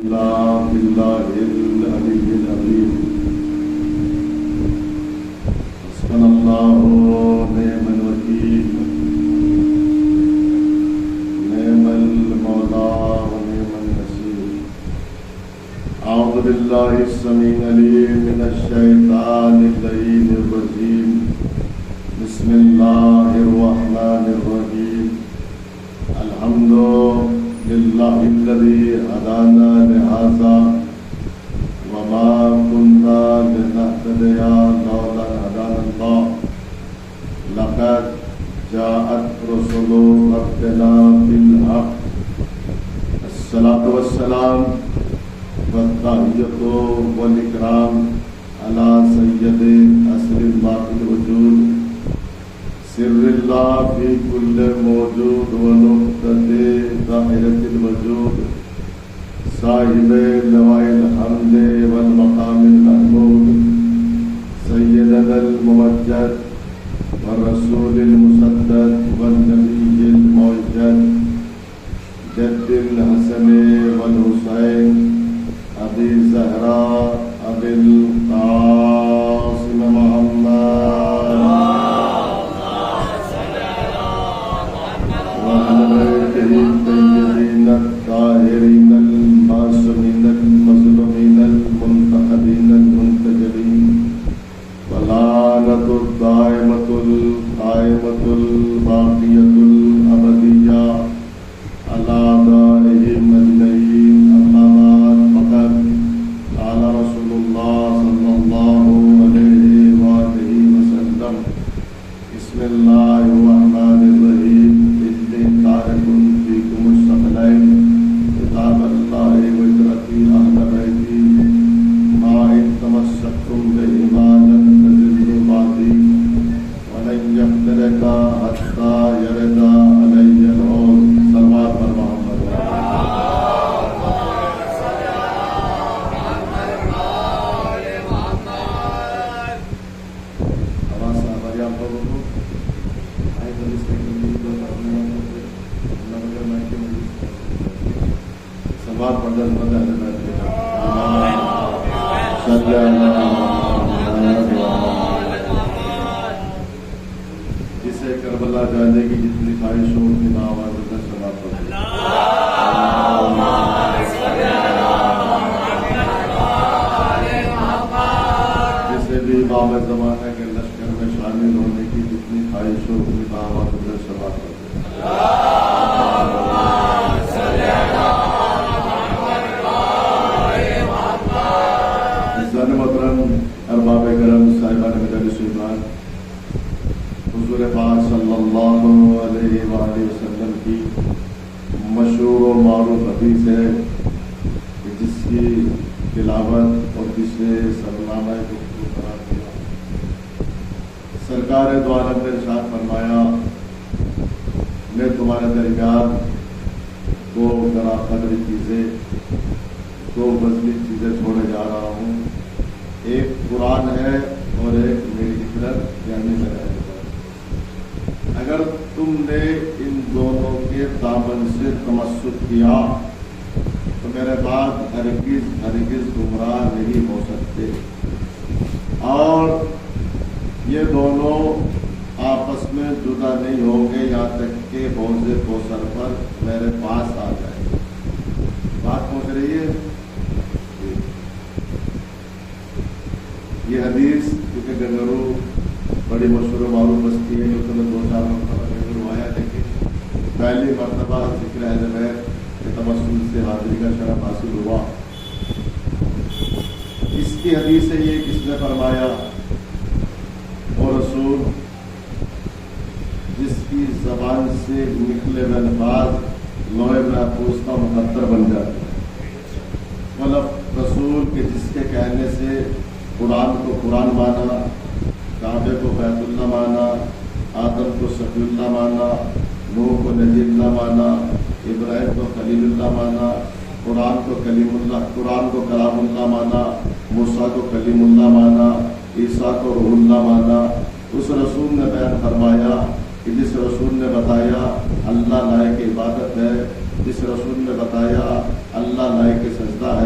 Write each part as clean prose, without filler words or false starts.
بالله العلي العظيم حسبنا الله نعم الوكيل نعم المولى ونعم النصير. أعوذ بالله السميع العليم من الشيطان اللعين الرجيم. بسم الله الرحمن الرحيم. الحمد لله الذي هدانا لهذا وما كنا لنهتدي لولا أن هدانا الله لقد جاءت رسل ربنا بالحق. الصلاة والسلام والتحية والإكرام على سيد أسر باقي الوجود سر الله في كل موجود ونقطة ظاهرة الوجود صاحب لواء الحمد والمقام المحمود سيدنا الممجد والرسول المسدد والنبي الموجد جد الحسن والحسين أبي زهراء أبي القاسم محمد الطيبين الطاهرين المعصومين المظلومين المنتخبين المنتجبين واللعنة الدائمة القائمة الباقية الأبدية على أعدائهم أجمعين. أما بعد فقد قال رسول الله صلى الله عليه وآله وسلم بسم الله الرحمن الرحيم. تارك فيكم الثقلين كتاب الله وإترتي أهل بيتي ما إن تمسكتم بهما لن تضلوا بعدي ولن يفترق حتى يرد علي العود. صلوات پر محمد. آواز سے آباری آپ لوگوں کو آئے تو اس کے سلوات پڑھنے مدد جسے کربلا جانے کی جتنی خواہش ہو اتنی آواز میں سلوات پڑھیں. جسے بھی امام زمانہ کے لشکر میں شامل ہونے کی جتنی خواہش ہو اتنی آواز میں سلوات پڑھیں. ارباب کرم صاحبان مجلس ایمان حضور پاک صلی اللہ علیہ وآلہ وسلم کی مشہور و معروف حدیث ہے جس کی تلاوت اور جسے سرنامہ گفتگو قرار دیا. سرکار دو عالم نے ارشاد فرمایا میں تمہارے درمیان دو ذرا قدر چیزیں دو وزنی چیزیں چھوڑے جا رہا ہوں. ایک قرآن ہے اور ایک میری فطرت یعنی میرا عبادت. اگر تم نے ان دونوں کے دامن سے تمسک کیا تو میرے بعد ہرگز ہرگز گمراہ نہیں ہو سکتے اور یہ دونوں آپس میں جدا نہیں ہوں گے یہاں تک کہ حوض کوثر پر میرے پاس آ جائے. بات پہنچ رہی ہے. یہ حدیث کیونکہ گنگرو بڑی مشہور و معروف بستی ہے جو تمہیں 2-4 مرتبہ گنگرو آیا لیکن پہلی مرتبہ ذکر اہل بیت کے تمسل سے حاضری کا شرف حاصل ہوا. اس کی حدیث ہے یہ کس نے فرمایا وہ رسول جس کی زبان سے نکلے ہوئے الفاظ لوح محفوظ کا مقدر بن جاتے ہیں. مطلب رسول کے جس کے کہنے سے قرآن کو قرآن مانا, کعبے کو بیت اللہ مانا, آدم کو صفی اللہ مانا, نوح کو نبی اللہ مانا, ابراہیم کو خلیل اللہ مانا, قرآن کو کلیم اللہ, قرآن کو کلام اللہ مانا, موسیٰ کو کلیم اللہ مانا, عیسیٰ کو روح اللہ مانا. اس رسول نے بیان فرمایا کہ جس رسول نے بتایا اللہ لائق عبادت ہے, جس رسول نے بتایا اللہ لائق سجدہ ہے,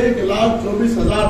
1,24,000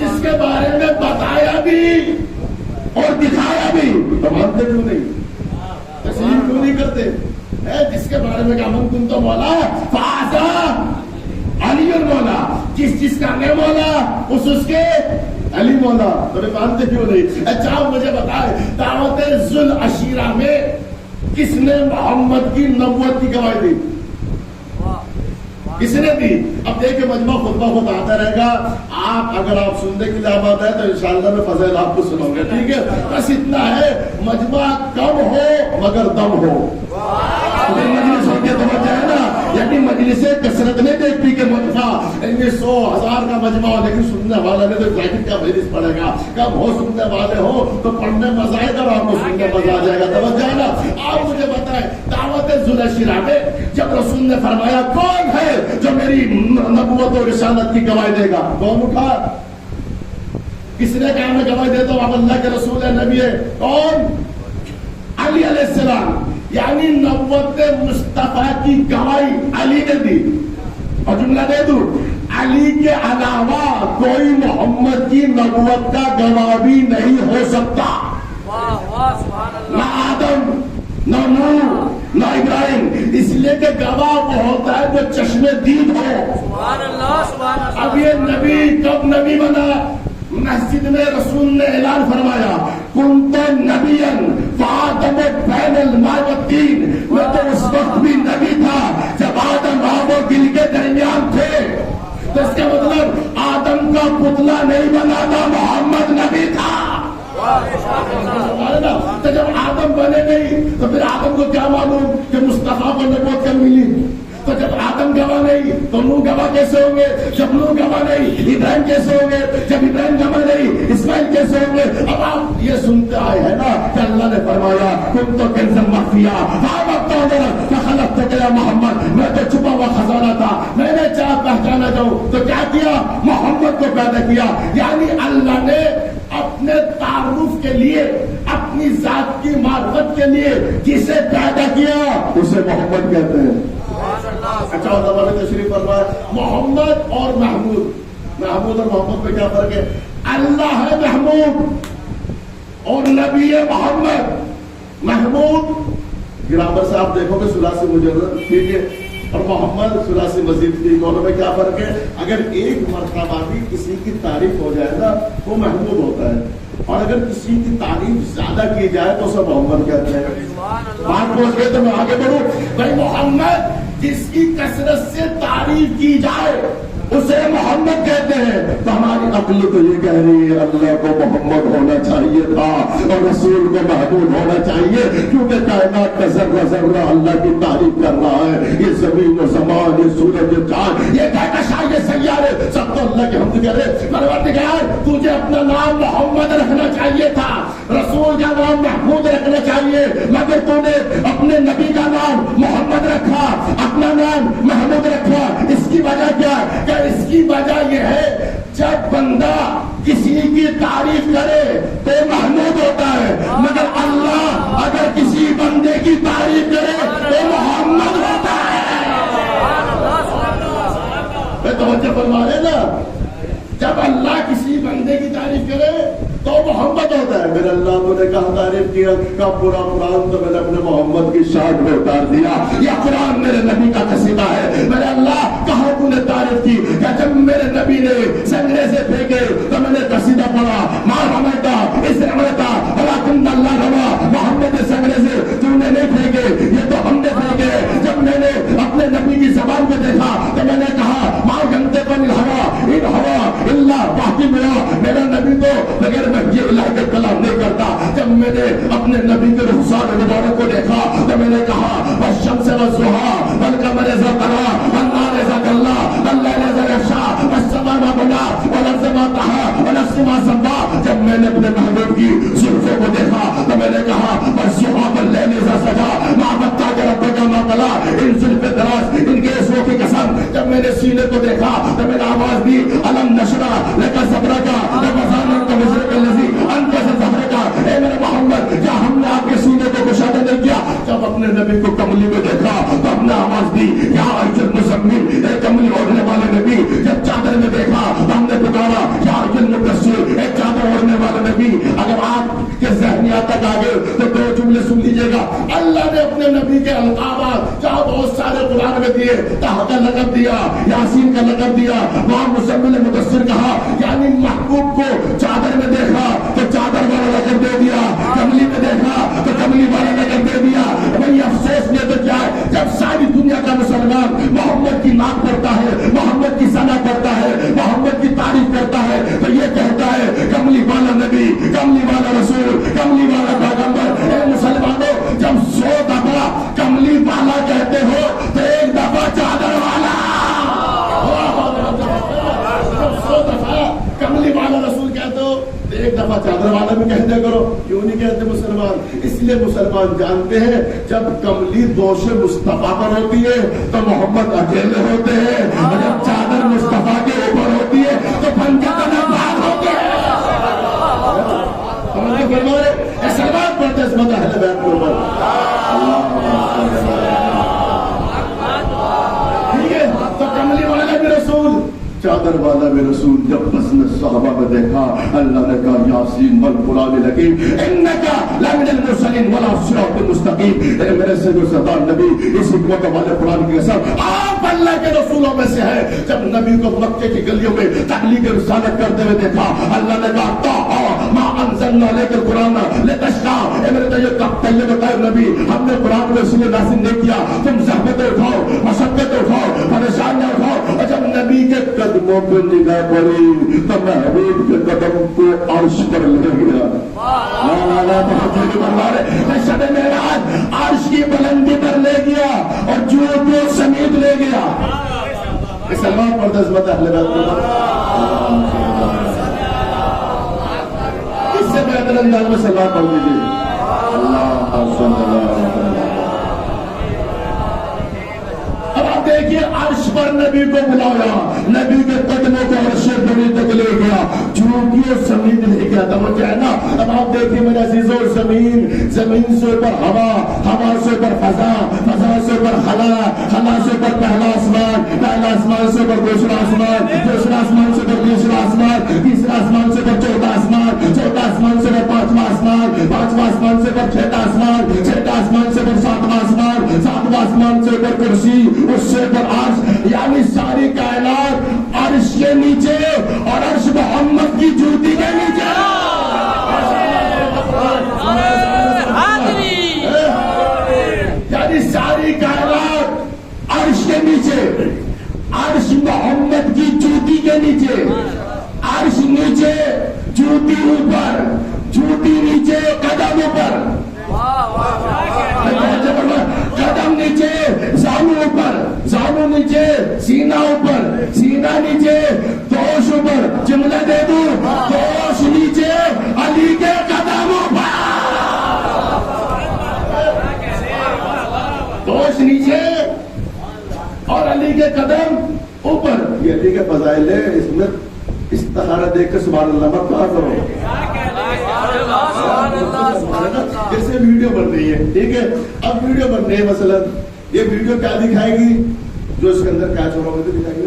جس کے بارے میں بتایا بھی اور دکھایا بھی تو مانتے کیوں نہیں؟ تسلیم کیوں نہیں کرتے؟ جس کے بارے میں کہا من کن تو مولا فازا علی مولا، جس کا نے مولا اس کے علی مولا، تو مانتے کیوں نہیں؟ اچھا مجھے بتائے دعوت ذوالعشیرہ میں کس نے محمد کی نبوت کی گواہی دی؟ کس نے دی؟ اب دیکھیں مجمع خطبہ خود آتا رہے گا، آپ اگر آپ سننے کے لیے آباد ہے تو انشاءاللہ میں فضائل آپ کو سنوں گے، ٹھیک ہے؟ بس اتنا ہے، مجمع کم ہو مگر دم ہو۔ مجلس ہو کے توجہ ہے نا، یعنی مجلسیں کثرت نہیں دیکھتی کہ مجمع 100,000 کا مجمع ہو لیکن سننے والا نے تو جیکٹ کا مجلس پڑے گا، کم ہو سننے والے ہو تو پڑھنے مزہ آئے گا اور آپ کو سننے مزہ آ جائے گا، توجہ ہے نا۔ آپ مجھے بتائیں دعوت ذوالعشیرہ میں جب رسول نے فرمایا کون ہے جو میری نبوت اور رسالت کی گواہی دے گا، کون اٹھا؟ کس نے کہا میں گواہی دیتا ہوں آپ اللہ کے رسول ہے، نبی ہے؟ کون؟ علی علیہ السلام، یعنی نبوت مصطفیٰ کی گواہی علی نے دی۔ اور جملہ دے دوں، علی کے علاوہ کوئی محمد کی نبوت کا گواہ بھی نہیں ہو سکتا، نہ آدم نہ نوح نہ ابراہیم، اس لیے کہ گواہ وہ ہوتا ہے جو چشم دید ہو۔ اب یہ نبی کب نبی بنا؟ مسجد میں رسول نے اعلان فرمایا کنت نبیا فآدم بین الماء والطین، میں تو اس وقت بھی نبی تھا جب آدم آب و گل کے درمیان تھے۔ تو اس کا مطلب آدم کا پتلا نہیں بنا تھا، محمد نبی تھا۔ تو جب آدم بنے نہیں تو پھر آدم کو کیا معلوم کہ مصطفیٰ کو نبوت کب ملی؟ تو جب آدم گواہ نہیں تو نوح گواہ کیسے ہوں گے؟ جب نوح گواہ نہیں ابراہیم کیسے ہوں گے؟ جب ابراہیم گواہ نہیں اسماعیل کیسے ہوں گے؟ اب آپ یہ سنتے آئے ہیں نا کہ اللہ نے فرمایا تم تو کنزا مخفیا محمد، میں تو چھپا ہوا خزانہ تھا، میں نے چاہ پہچانا جاؤں تو کیا کیا؟ محمد کو پیدا کیا۔ یعنی اللہ نے اپنے تعارف کے لیے، اپنی ذات کی معرفت کے لیے جسے پیدا کیا اسے محمد کہتے ہیں۔ اچھا علماء نے تشریف فرمایا محمد اور محمود، محمود اور محمد میں کیا فرق ہے؟ اللہ ہے محمود اور نبی ہے محمد۔ محمود گرامر سے آپ دیکھو گے ثلاثی مجرد، ٹھیک ہے، اور محمد ثلاثی مزید کی، دونوں میں کیا فرق ہے؟ اگر ایک مرتبہ بھی کسی کی تعریف ہو جائے نا وہ محمود ہوتا ہے، اور اگر کسی کی تعریف زیادہ کی جائے تو اسے محمد کہتے ہیں۔ بات پہنچ گئے تو میں آگے بڑھوں بھائی، محمد جس کی کثرت سے تعریف کی جائے اسے محمد کہتے ہیں۔ تو ہماری عقل تو یہ کہہ رہی ہے اللہ کو محمد ہونا چاہیے تھا اور رسول کو محمود ہونا چاہیے، کیونکہ کائنات کا ذرہ ذرہ اللہ کی تعریف کر رہا ہے۔ یہ زمین و زمان، یہ سورج، یہ چاند، یہ کہکشاں، یہ سیارے، سب تو اللہ کی حمد کرے۔ پروردگار تجھے اپنا نام محمد رکھنا چاہیے تھا، رسول کا نام محمود رکھنا چاہیے، مگر تو نے اپنے نبی کا نام محمد رکھا، اپنا نام محمود رکھا۔ اس کی وجہ کیا ہے؟ اس کی وجہ یہ ہے جب بندہ کسی کی تعریف کرے تو محمود ہوتا ہے، مگر اللہ اگر کسی بندے کی تعریف کرے تو محمد ہوتا ہے۔ توجہ فرما رہے نا، جب اللہ کسی بندے کی تعریف کرے تو محمد ہوتا ہے۔ میرے اللہ تو نے کہا تعریف کیا کا پورا قرآن تو میں نے اپنے محمد کی شان میں اتار دیا، یہ قرآن میرے نبی کا قصیدہ ہے۔ میرے اللہ کہاں تو نے تعریف کی کہ جب میرے نبی نے سنگرے سے پھینکے تو میں نے قصیدہ پڑھا، ماں رمتا اس رمتا ولکن اللہ روا، محمد سنگرے سے تو نے نہیں پھینکے، یہ تو ہم نے پھینکے۔ جب میں نے اپنے نبی کی زبان کو دیکھا تو میں نے کہا ماں گنتے پر ہوا ان ہوا اللہ باقی میرا نبی تو بغیر یہ الہ کے کلام نہیں کرتا۔ جب میں نے اپنے نبی کے رخسار مبارک کو دیکھا تو میں نے کہا والشمس والضحیٰ والقمر اذا تلا والنہار اذا جلا واللیل اذا یغشی والسماء ما بنی والارض ما طحاها ونفس ما سویٰ۔ جب میں نے اپنے محبوب کی زلفوں کو دیکھا تو میں نے کہا والضحیٰ واللیل اذا سجی ما ودعک ربک ما قلی، ان زلف دراز ان گیسوں کی قسم۔ جب میں نے سینے کو دیکھا تو میں نے آواز دی الم نشرح لک صدرک ووضعناک وزرک الذی انقض ظہرک۔ اے میرے محمد کیا ہم نے آپ کے سینے کو کشادہ نہیں کیا؟ جب اپنے نبی کو کملی میں دیکھا تو ہم نے آواز دی یا ایھا المزمل، اے کملی اوڑھنے والے نبی۔ جب چادر میں دیکھا تو ہم نے پکارا یا ایھا یہاں تک آگے تو دو جملے سن لیجیے گا. اللہ نے اپنے نبی کے القابات جہاں بہت سارے قرآن میں دیے, طہ کا لقب دیا, یاسین کا لقب دیا, وہاں مزمل مدثر کہا, یعنی محبوب کو چادر میں دیکھا تو چادر والا لقب دے دیا, کملی میں دیکھا تو کملی والا لقب دے دیا. وہی افسوس نے تو کیا ہے, جب ساری دنیا کا مسلمان محمد کی نام پڑھتا ہے, محمد کی ثنا کرتا ہے, محمد کی تعریف کرتا ہے, تو یہ کہتا ہے کملی والا نبی, کملی والا رسول, کملی والا پیغمبر. اے مسلمانوں, جب 100 دفعہ کملی والا کہتے ہو تو ایک دفعہ چادر والا, جب 100 دفعہ کملی والا رسول کہتے ہو تو ایک دفعہ چادر والا بھی کہتے کرو. کیوں نہیں کہتے مسلمان؟ اس لیے مسلمان جانتے ہیں جب کملی دوش مصطفیٰ پر ہوتی ہے تو محمد اکیلے ہوتے ہیں, اور جب چادر مصطفیٰ کے اوپر ہوتی ہے تو پنجہ قدم بھاگ ہوتے ہیں. سلمان پڑھتے اس مدہ اہل بیت کے اوپر. ٹھیک ہے, تو کملی والا بھی رسول, چادر والا بھی رسول. جب بس نے صحابہ میں دیکھا, اللہ نے کہا یاسین والقرآن الحکیم انکا لمن المرسلین ولا صراط مستقیم. میرے سے جو سردار نبی اس حکمت والے قرآن کی قسم, آپ اللہ کے رسولوں میں سے ہے. جب نبی کو مکے کی گلیوں میں تبلیغ رسالت کرتے ہوئے دیکھا, اللہ نے کہا طٰہٰ ما انزلنا علیک القرآن لتشقیٰ. اے میرے طیب نبی, ہم نے قرآن میں اس لیے نازل نہیں کیا تم زحمتیں اٹھاؤ, مشقتیں اٹھاؤ, پریشانیاں اٹھاؤ. اور جب نبی کے قدموں پہ نگاہ پڑی تو محبوب کے قدم کو عرش پر لے گیا. شب معراج عرش کی بلندی پر لے گیا اور جو سمیت لے گیا. سلمان پڑھتا عظمت اہل بیت اس سے بہتر انداز میں سلمان پڑھ دیجیے. اللہ صلی اللہ علیہ وسلم. دیکھیے عرش پر نبی کو بلایا, نبی کے قدموں کو عرش بری تک لے گیا, چونکہ سمین لے گیا. توجہ ہے نا. اب آپ دیکھیے میرے عزیزوں, زمین, زمین سے اوپر ہوا, ہوا سے اوپر فضا, فضا سے اوپر خلا, خلا سے اوپر پہلا آسمان, پہلا آسمان سے اوپر دوسرا آسمان, دوسرا آسمان سے اوپر تیسرا آسمان, تیسرا آسمان سے اوپر چوتھا آسمان, چوتھا آسمان سے اوپر پانچواں آسمان, پانچواں آسمان سے اوپر چھٹا آسمان, چھٹا آسمان سے اوپر ساتواں آسمان, ساتواں آسمان سے اوپر کرسی, اس سے اوپر عرش. یعنی ساری کائنات عرش کے نیچے اور عرش محمد کی جوتی کے نیچے. یعنی ساری کائنات عرش کے نیچے, عرش محمد کی جوتی کے نیچے, عرش نیچے, جوتی اوپر, جوتی نیچے, قدم اوپر, قدم نیچے, زانو اوپر, زانو نیچے, سینہ اوپر, سینہ نیچے, دوش اوپر. جملہ دے دوں, دوش نیچے, علی کے قدم اوپر, دوش نیچے اور علی کے قدم اوپر. یہ علی کے فضائل ہے, اس میں استخارہ دیکھ کے سبحان اللہ مت کہا کرو. جیسے ویڈیو بن رہی ہے, ٹھیک ہے, اب ویڈیو بن رہی ہے, مثلا یہ ویڈیو کیا دکھائے گی, جو اس کے اندر کیا چھوڑا ہوگا تو دکھائے گی,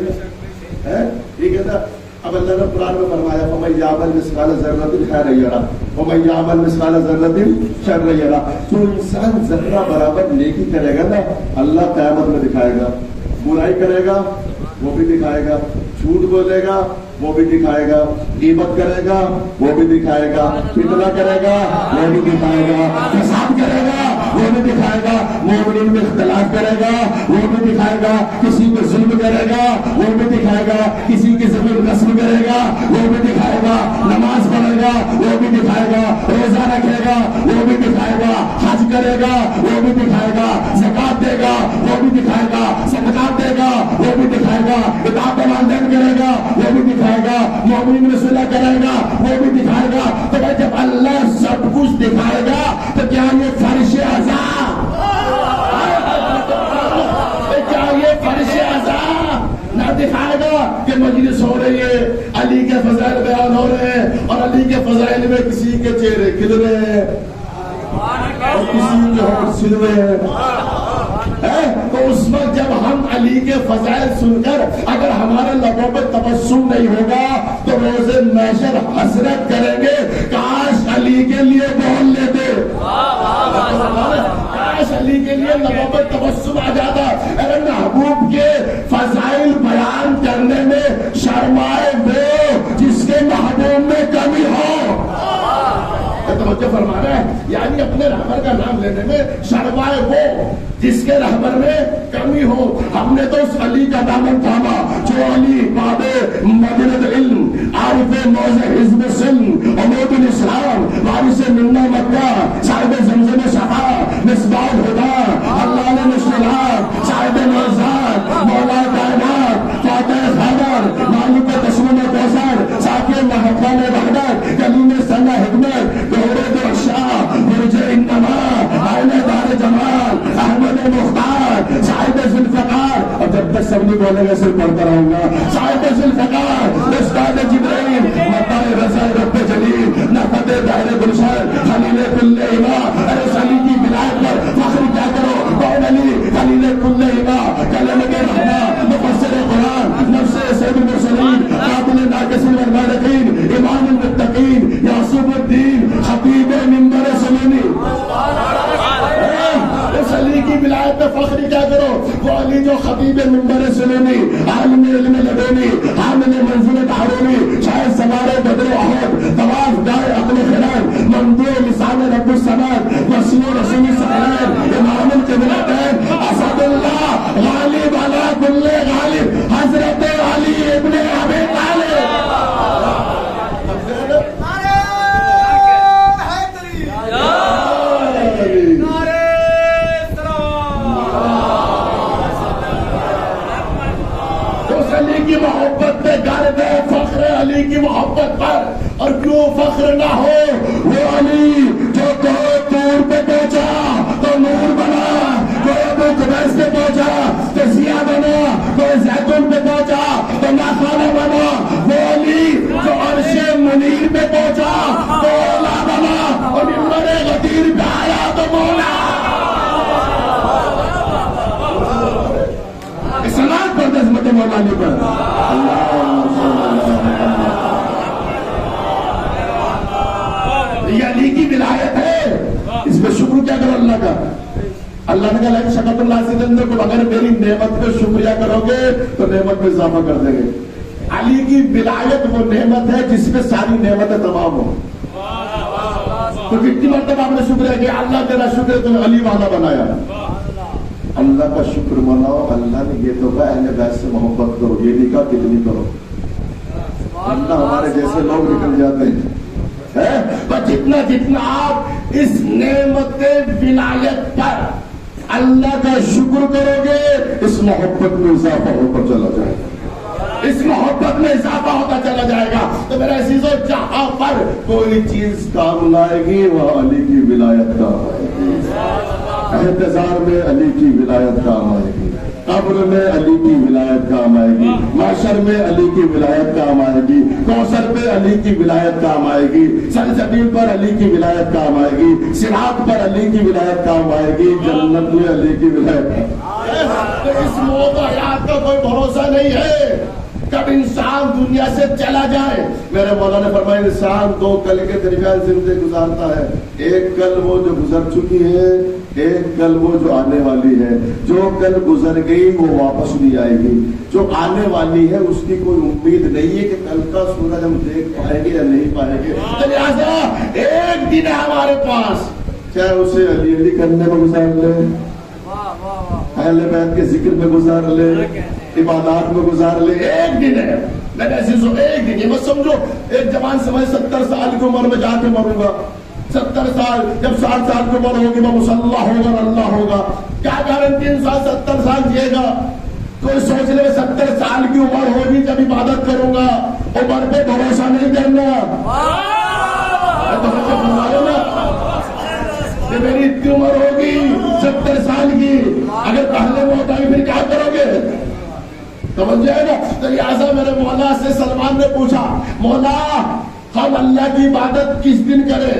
ٹھیک ہے نا. اب اللہ نے قرآن میں فرمایا فَمَن يَعْمَلْ مِثْقَالَ ذَرَّةٍ خَيْرًا يَرَهُ وَمَن يَعْمَلْ مِثْقَالَ ذَرَّةٍ شَرًّا يَرَهُ. تو انسان ذرہ برابر نیکی کرے گا نا, اللہ قیامت میں دکھائے گا. برائی کرے گا وہ بھی دکھائے گا, جھوٹ بولے گا وہ بھی دکھائے گا, غیبت کرے گا وہ بھی دکھائے گا, فتنہ کرے گا وہ بھی دکھائے گا, فساد کرے گا وہ بھی دکھائے گا, مومنین میں اختلاف کرے گا وہ بھی دکھائے گا, کسی پہ ظلم کرے گا وہ بھی دکھائے گا, کسی کی زمین غصب کرے گا وہ بھی دکھائے گا, نماز پڑھے گا وہ بھی دکھائے گا, روزہ رکھے گا وہ بھی دکھائے گا, حج کرے گا وہ بھی دکھائے گا, زکات دے گا وہ بھی دکھائے گا, صدقات دے گا وہ بھی دکھائے گا, اطاعت والدین کرے گا وہ بھی دکھائے گا, مومنین میں صلح کرے گا وہ بھی دکھائے گا. تو بھائی جب اللہ سب کچھ دکھائے گا تو کیا یہ فرش اعضاء, کیا یہ فرش اعضاء نہ دکھائے گا کہ مجلس ہو رہی ہے, علی کے فضائل بیان ہو رہے ہیں اور علی کے فضائل میں کسی کے چہرے کھل رہے ہیں اور کسی کے ہونٹ سل رہے ہیں. تو اس وقت جب ہم علی کے فضائل سن کر اگر ہمارے لبوں پہ تبسم نہیں ہوگا تو روز محشر حسرت کریں گے, کاش علی کے لیے بول لیتے کے لیے لبوں پہ تبسم آ جاتا. اے محبوب کے فضائل بیان کرنے میں شرمائے وہ جس کے محبوب میں کمی ہو. توجہ فرما رہے ہیں, یعنی اپنے رہبر کا نام لینے میں شرمائے وہ جس کے رہبر میں کمی ہو. ہم نے تو اس علی کا دامن تھاما جو علی باب مدینہ علم, عارف موضع حزب سلم, عمود الاسلام, وارث منا مکہ, صاحب زمزم شفا, مصباح الہدی, علام المشکلات, صاحب نوزاد, مولا کائنات, فاتح خیبر, مالک تسلیم کوثر, ساقی محبان وحدت, کلیم سنہ حکمت, دورت عشاء, برج انما, آئین دار جمال, احمد مختار, صاحب ذوالفقار. اور جب تک سب نہیں بولے گا صرف پڑھتا رہوں گا. صاحب ذوالفقار, استاد جبرائیل, مطاع رضا رب جلیل, نفت دہر گلشن, خلیل کل ایما. ارے علی کی ولایت پر فخر کیا کرو, کون علی, خلیل کل ایما, کلم کے رحمہ, مفسر قرآن, نفس سید المرسلین, قابل ناقصین والمالکین, امام المتقین, یعصوب الدین, خطیب منبر سلونی. اس علی کی ولایت پہ فخر کیا کرو, وہ علی جو خطیب منبر سلونی, عالم علم لدنی, حامل منزلت ہارونی, شاید سوارے بدر احد, طواف دائے عقل خلال, ممدوع لسان رب السماء, وسیع رسول ثقلین, امام القبلتین, اسد اللہ, غالب علی کل غالب, حضرت علی ابن ابی طالب. کی محبت پہ غالب ہے فخر علی کی محبت پر. اور کیوں فخر نہ ہو, وہ علی جو طور پہ پہنچا تو نور بنا, کوئی ابو قبیس پہ پہنچا تو ضیاء بنا, کوئی زیتون پہ پہنچا تو ناخانہ بنا, وہ علی جو عرش منیر پہ پہنچا تو اولا بنا, اور منبر غدیر پہ آیا تو مولا. سلام پر عظمت مولا علی پر. یہ علی کی ولایت ہے, اس پہ شکر کیا کرو اللہ کا. اللہ نے کہا شکر اللہ سے کو, اگر میری نعمت پہ شکریہ کرو گے تو نعمت میں اضافہ کر دیں گے. علی کی ولایت وہ نعمت ہے جس پہ ساری نعمتیں تمام ہو. تو کتنی مرتبہ آپ نے شکریہ کیا, اللہ تیرا شکر تم علی والا بنایا. اللہ کا شکر مناؤ. اللہ نے یہ تو کہا اہل بیت سے محبت کرو, یہ نہیں کہا کتنی کرو. اللہ ہمارے جیسے لوگ نکل جاتے ہیں. پر جتنا جتنا آپ اس نعمت ولایت پر اللہ کا شکر کرو گے, اس محبت میں اضافہ ہوتا چلا جائے گا, اس محبت میں اضافہ ہوتا چلا جائے گا. تو میرے عزیزو, جہاں پر کوئی چیز کام لائے گی وہ علی کی ولایت کام آئے گی. احتضار میں علی کی ولایت کام آئے گی, قبر میں علی کی ولایت کام آئے گی, معاشر میں علی کی ولایت کام آئے گی, کوثر پہ علی کی ولایت کام آئے گی, سلسبیل پر علی کی ولایت کام آئے گی, صراط پر علی کی ولایت کام آئے گی, جنت میں علی کی ولایت. اس موت و حیات کا کوئی بھروسہ نہیں ہے, کب انسان دنیا سے چلا جائے. میرے مولا نے فرمایا انسان دو کل کے درمیان زندگی گزارتا ہے, ایک کل وہ جو گزر چکی ہے, ایک کل وہ جو آنے والی ہے. جو کل گزر گئی وہ واپس نہیں آئے گی, جو آنے والی ہے اس کی کوئی امید نہیں ہے کہ کل کا سورج ہم دیکھ پائیں گے یا نہیں پائیں گے. تو لہٰذا ایک دن ہے ہمارے پاس, چاہے اسے علی علی کرنے میں گزار لے, اہل بیت کے ذکر میں گزار لے, عبادات میں گزار لے, ایک دن ہے. میرے عزیزو ایک دن, یہ مت سمجھو ایک جوان سمجھ 70 سال کی عمر میں جا کے مروں گا, 70 سال جب 60 سال کی عمر ہوگی میں مسلح ہوگا اور اللہ ہوگا. کیا گارنٹی انسان 70 سال جیے گا. کوئی سوچ لے 70 سال کی عمر ہوگی جب عبادت کروں گا, عمر پہ بھروسہ نہیں کرنا. کہ میری اتنی عمر ہوگی 70 سال کی, اگر پہلے موت آئی پھر کیا کرو گے. سمجھ جائے گا. تو لہٰذا میرے مولا سے سلمان نے پوچھا, مولا ہم اللہ کی عبادت کس دن کریں,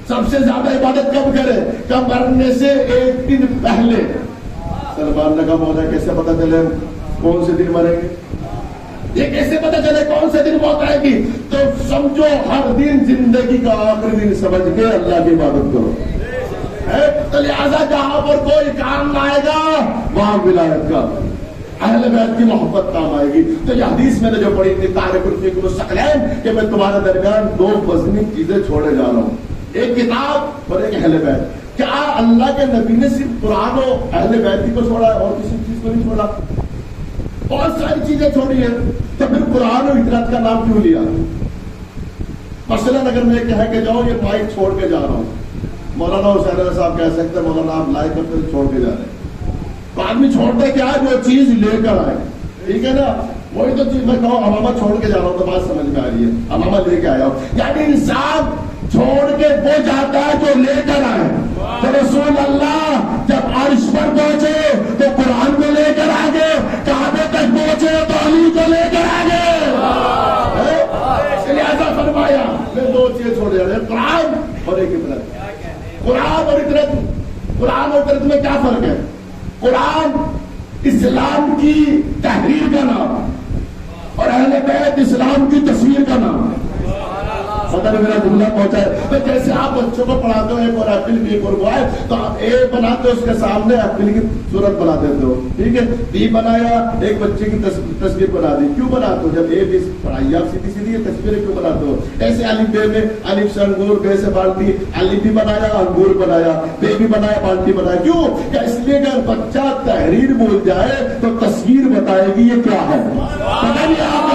سب سے زیادہ عبادت کب کریں, کب مرنے سے ایک دن پہلے. سلمان نے کہا مولا کیسے پتا چلے کون سے دن مریں گے, یہ کیسے پتا چلے کون سے دن موت آئے گی. تو سمجھو ہر دن زندگی کا آخری دن سمجھ کے اللہ کی عبادت کرو. تو لہذا جہاں پر کوئی کام نہ آئے گا وہاں ولایت کا اہل بیت کی محبت کام آئے گی. تو یہ حدیث میں نے جو پڑھی تھی تارک الفقہ الثقلین کہ میں تمہارے درمیان دو وزنی چیزیں چھوڑے جا رہا ہوں, ایک کتاب اور ایک اہل بیت. کیا اللہ کے نبی نے صرف قرآن و اہل بیت کو چھوڑا ہے اور کسی چیز کو نہیں چھوڑا؟ بہت ساری چیزیں چھوڑی ہیں. تو پھر قرآن و اطاعت کا نام کیوں لیا؟ مثلاً اگر میں کہہ کے جاؤں یہ مائک چھوڑ کے جا رہا ہوں, مولانا حسین علیہ صاحب کہہ سکتے ہیں مولانا آپ لائے کر پھر چھوڑ کے جا رہے ہیں, تو آدمی چھوڑتے کیا ہے جو چیز لے کر آئے, ٹھیک ہے نا. وہی تو چیز میں کہوں امامہ چھوڑ کے جا رہا ہوں تو بات سمجھ میں آ رہی ہے, امامہ لے کے آیا ہوں, یعنی انسان چھوڑ کے وہ جاتا ہے جو لے کر آئے. تو رسول اللہ جب عرش پر پہنچے تو قرآن کو لے کر آگے, کعبے تک پہنچے تو علی کو لے کر آگے. لہذا فرمایا میں دو چیزیں چھوڑ جا رہے ہیں, قرآن اور ایک اطاعت. قرآن اور اطاعت, قرآن اور اطاعت میں کیا فرق ہے؟ قرآن اسلام کی تحریر کا نام اور اہل بیت اسلام کی تصویر کا نام. پتہ نہیں میرا جملہ پہنچا ہے. جیسے آپ بچوں کو پڑھاتے ہو ایک اور ایپل بی اور وہ ہے تو آپ اے بناتے ہو اس کے سامنے ایپل کی صورت بنا دیتے ہو, ٹھیک ہے. بی بنایا ایک بچے کی تصویر بنا دی, کیوں بناتے ہو؟ جب اے بی پڑھائی آپ سیدھی سیدھی تصویریں کیوں بناتے ہو؟ ایسے الف بے میں الف سے انگور, بے سے بالٹی, الف بھی بنایا انگور بنایا, بے بھی بنایا بالٹی بنایا. کیوں؟ کہ اس لیے اگر بچہ تحریر بول جائے تو تصویر بتائے گی یہ کیا ہے. پتہ نہیں آپ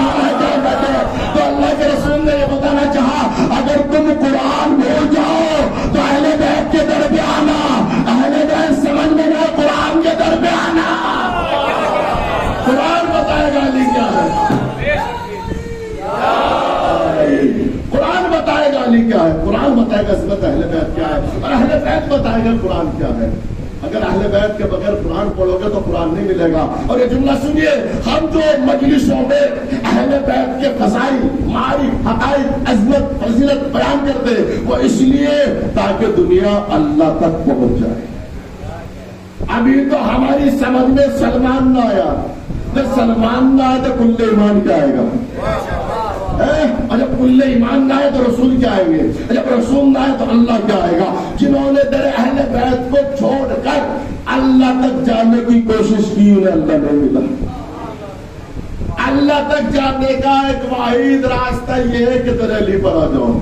تو اللہ کے رسول نے یہ بتانا چاہا اگر تم قرآن بھول جاؤ تو اہل بیت کے در پہ آنا, اہل بیت سمجھ میں نہ قرآن کے در پہ آنا. قرآن بتائے گا علی کیا ہے, قرآن بتائے گا علی کیا ہے, قرآن بتائے گا عظمت اہل بیت کیا ہے, اور اہل بیت بتائے گا قرآن کیا ہے. اگر اہل بیت کے بغیر قرآن پڑھو گے تو قرآن نہیں ملے گا. اور یہ جملہ سنیے, ہم جو مجلسوں میں اہل بیت کے فضائل, معارف, حقائق, عظمت, فضیلت بیان کرتے وہ اس لیے تاکہ دنیا اللہ تک پہنچ جائے. ابھی تو ہماری سمجھ میں سلمان نہ آیا, جب سلمان نہ آئے تو کل ایمان کیا آئے گا, اور جب کل ایمان نہ آئے تو رسول کیا آئیں گے, جب رسول نہ آئے تو اللہ کیا آئے گا. جنہوں نے در اہل بیت کو چھوڑ کر اللہ تک جانے کی کوشش کی انہیں اللہ نہیں ملا. اللہ تک جانے کا ایک واحد راستہ یہ ہے کہ در علی پر آ جاؤ,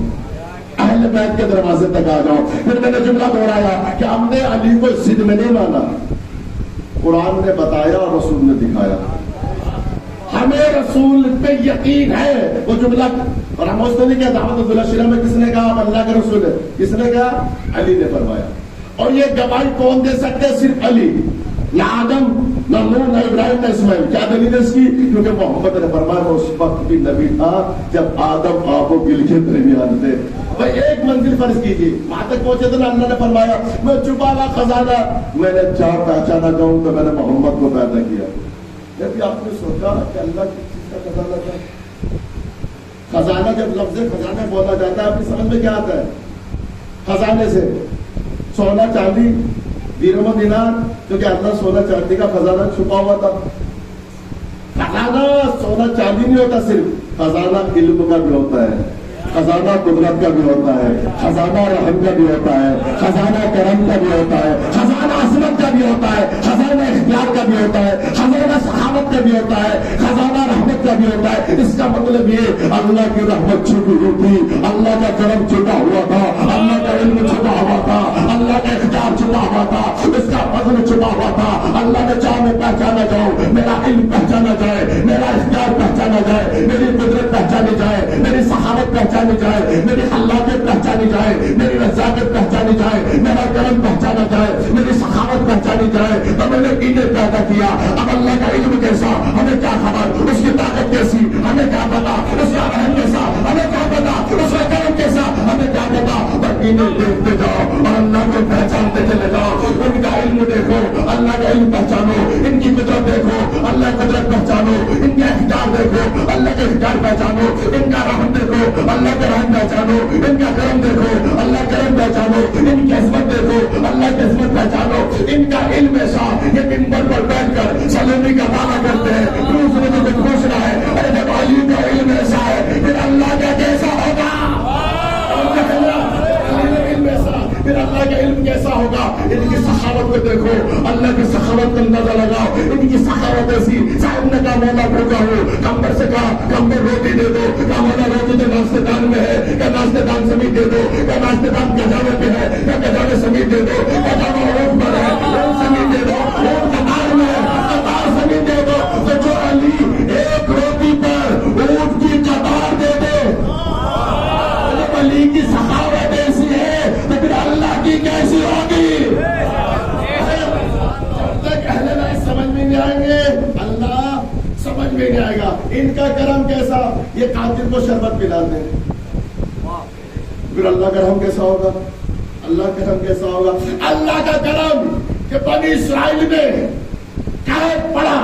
اہل بیت کے دروازے تک آ جاؤ. پھر میں نے جملہ دوہرایا کہ ہم نے علی کو ضد میں نہیں مانا, قرآن نے بتایا اور رسول نے دکھایا. ہمیں رسول پہ یقین ہے. وہ جملہ اور ہم اس نے نہیں کہا دعوت عبدالشرہ میں کس نے کہا ہم اللہ کے رسول ہے, کس نے کہا؟ علی نے فرمایا. اور یہ گواہی کون دے سکتے ہیں؟ صرف علی. نہ آدم, نہ نوح, نہ ابراہیم, نہ اسماعیل. کیا دلیل ہے اس کی؟ کیونکہ محمد نے فرمایا اس وقت بھی نبی تھا جب آدم آب و گل کے درمیان تھے. بھائی ایک منزل فرض کیجیے, وہاں تک پہنچے تو اللہ نے فرمایا میں چھپا ہوا خزانہ میں نے چاہ پہچانا چاہوں تو میں نے محمد کو پیدا کیا. جب آپ نے سوچا کہ اللہ کی چیز کا خزانہ تھا, خزانہ جب لفظ خزانہ بولا جاتا ہے اپنی سمجھ میں کیا آتا ہے؟ خزانے سے سونا چاندی, درہم و دینار, کیونکہ اللہ سونا چاندی کا خزانہ چھپا ہوا تھا. خزانہ سونا چاندی نہیں ہوتا صرف, خزانہ علم کا بھی ہوتا ہے, خزانہ قدرت کا بھی ہوتا ہے, خزانہ رحم کا بھی ہوتا ہے, خزانہ کرم کا بھی ہوتا ہے, خزانہ عظمت کا بھی ہوتا ہے, خزانہ اختیار کا بھی ہوتا ہے, خزانہ سخاوت کا بھی ہوتا ہے, خزانہ رحمت کا بھی ہوتا ہے. اس کا مطلب یہ اللہ کی رحمت چھپی ہوئی تھی, اللہ کا کرم چھپا ہوا تھا, اللہ کا علم چھپا ہوا تھا, اللہ کا اختیار چھپا ہوا تھا, اس کا فضل چھپا ہوا تھا. اللہ نے چاہ میں پہچانا جاؤں, میرا علم پہچانا جائے, میرا اختیار پہچانا جائے, میری قدرت پہچانی جائے, میری سخاوت پہچانی جائے, میری خلاقیت پہچانی جائے, میری رزاقت پہچانی جائے, میرا کرم پہچانا جائے, میری سخاوت پہچانی جائے. تو میں نے انہیں پیدا کیا. اب اللہ کا علم کیسا ہمیں کیا خبر, اس کی طاقت کیسی ہمیں کیا پتا, اس کا رحم کیسا ہمیں کیا پتا, اس کا کرم کیسا ہمیں کیا پتا. بس انہیں دیکھتے جاؤ اور اللہ کو پہچانتے چلے جاؤ. ان کا علم دیکھو, اللہ کا علم پہچانو, ان کی قدرت دیکھو, اللہ قدرت پہچانو, ان کا اختیار دیکھو, اللہ کے اختیار پہچانو, ان کا رحم دیکھو, اللہ کا رحم پہچانو, ان کا کرم دیکھو, اللہ کرم پہچانو, ان کی عظمت دیکھو, اللہ کی عظمت پہچانو. ان کا علم ایسا یہ منبر پر بیٹھ کر سلیمی کا دعویٰ کرتے ہیں, دوسرے کو پوچھ رہا ہے ارے جب علی کا علم ایسا ہے پھر اللہ کا کیسا ہوگا, پھر اللہ کا علم کیسا ہوگا. سخاوت کو دیکھو، اللہ کی سخاوت کا اندازہ لگاؤ، ان کی سخاوت ایسی، صاحب نے کہا مولا بھوکا ہو، کمبر سے کہا کمبر روٹی دے دو، کہا مولا روٹی تو ناشتے دان میں ہے، کہ ناشتے دان سمیت دے دو، کہ ناشتے دان کھجانے پہ ہے، کہ کھجانے سمیت دے دو، کھجانا اونٹ پر ہے اونٹ سمیت دے دو، اونٹ قطار میں ہے قطار سمیت دے دو، تو جو علی ایک روٹی پر اونٹ کی قطار دے دے، علی کی سخاوت ایسی ہے تو پھر اللہ کی کیسی ہوگی؟ جب تک اہل بیت سمجھ میں نہیں آئیں گے اللہ سمجھ میں نہیں آئے گا. ان کا کرم کیسا، یہ قاتل کو شربت پلاتے ہیں، پھر اللہ کا کرم کیسا ہوگا؟ اللہ کا کرم کیسا ہوگا؟ اللہ کا کرم کہ بنی اسرائیل میں قید پڑا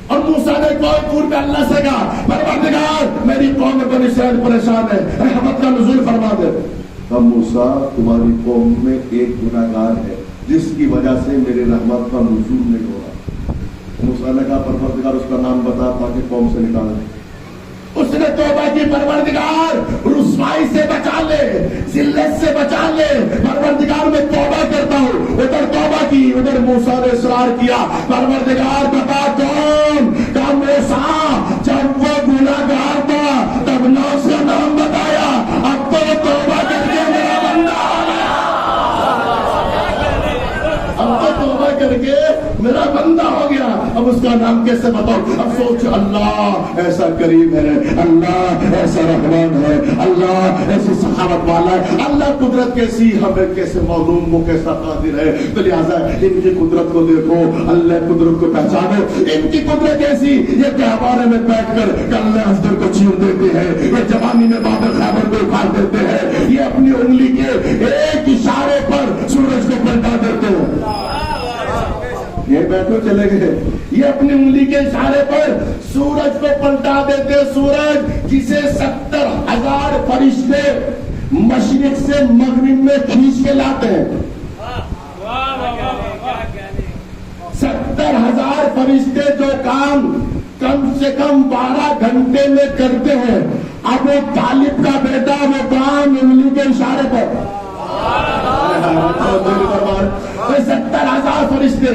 اور موسیٰ نے کوئی طور پہ اللہ سے کہا پروردگار میری قوم بنی اسرائیل پریشان ہے، رحمت کا نزول فرما دے. تب موسیٰ تمہاری قوم میں ایک گناہگار ہے جس کی وجہ سے میری رحمت کا نزول نہیں ہو رہا. موسیٰ نے کہا پروردگار اس کا نام بتا تاکہ قوم سے نکال دے. اس نے توبہ کی پروردگار رسوائی سے بچا لے، ذلت سے بچا لے، پروردگار میں توبہ کرتا ہوں. ادھر توبہ کی، ادھر موسیٰ نے اصرار کیا پروردگار بتا کون؟ کہا موسیٰ جب وہ گناہگار تھا تب نہ اس کا نام بتایا، اب تو توبہ کر کے میرا بندہ ہو گیا، اب تو توبہ کر کے میرا بندہ ہو گیا، اب اس کا نام کیسے بتاؤ؟ اب سوچ اللہ ایسا کریم ہے، اللہ ایسا رحمان ہے، اللہ ایسی سخاوت والا ہے، اللہ قدرت کیسی ہمیں کیسے معلوم، وہ کیسا قادر ہے. تو لہٰذا ان کی قدرت کو دیکھو، اللہ قدرت کو پہچانو. ان کی قدرت ایسی، یہ تہوارے میں بیٹھ کر کلے ازدر کو چیر دیتے ہیں، یہ جوانی میں بابر خیبر کو اکھاڑ دیتے ہیں، یہ اپنی انگلی کے ایک اشارے پر سورج کو پلٹا دیتے ہیں. یہ بیٹھو چلے گئے، یہ اپنی انگلی کے اشارے پر سورج کو پلٹا دیتے. سورج جسے 70,000 فرشتے مشرق سے مغرب میں کھینچ کے لاتے ہیں، 70,000 فرشتے جو کام کم سے کم 12 گھنٹے میں کرتے ہیں، ابو طالب کا بیٹا وہ کام انگلی کے اشارے پر. 70,000 فرشتے.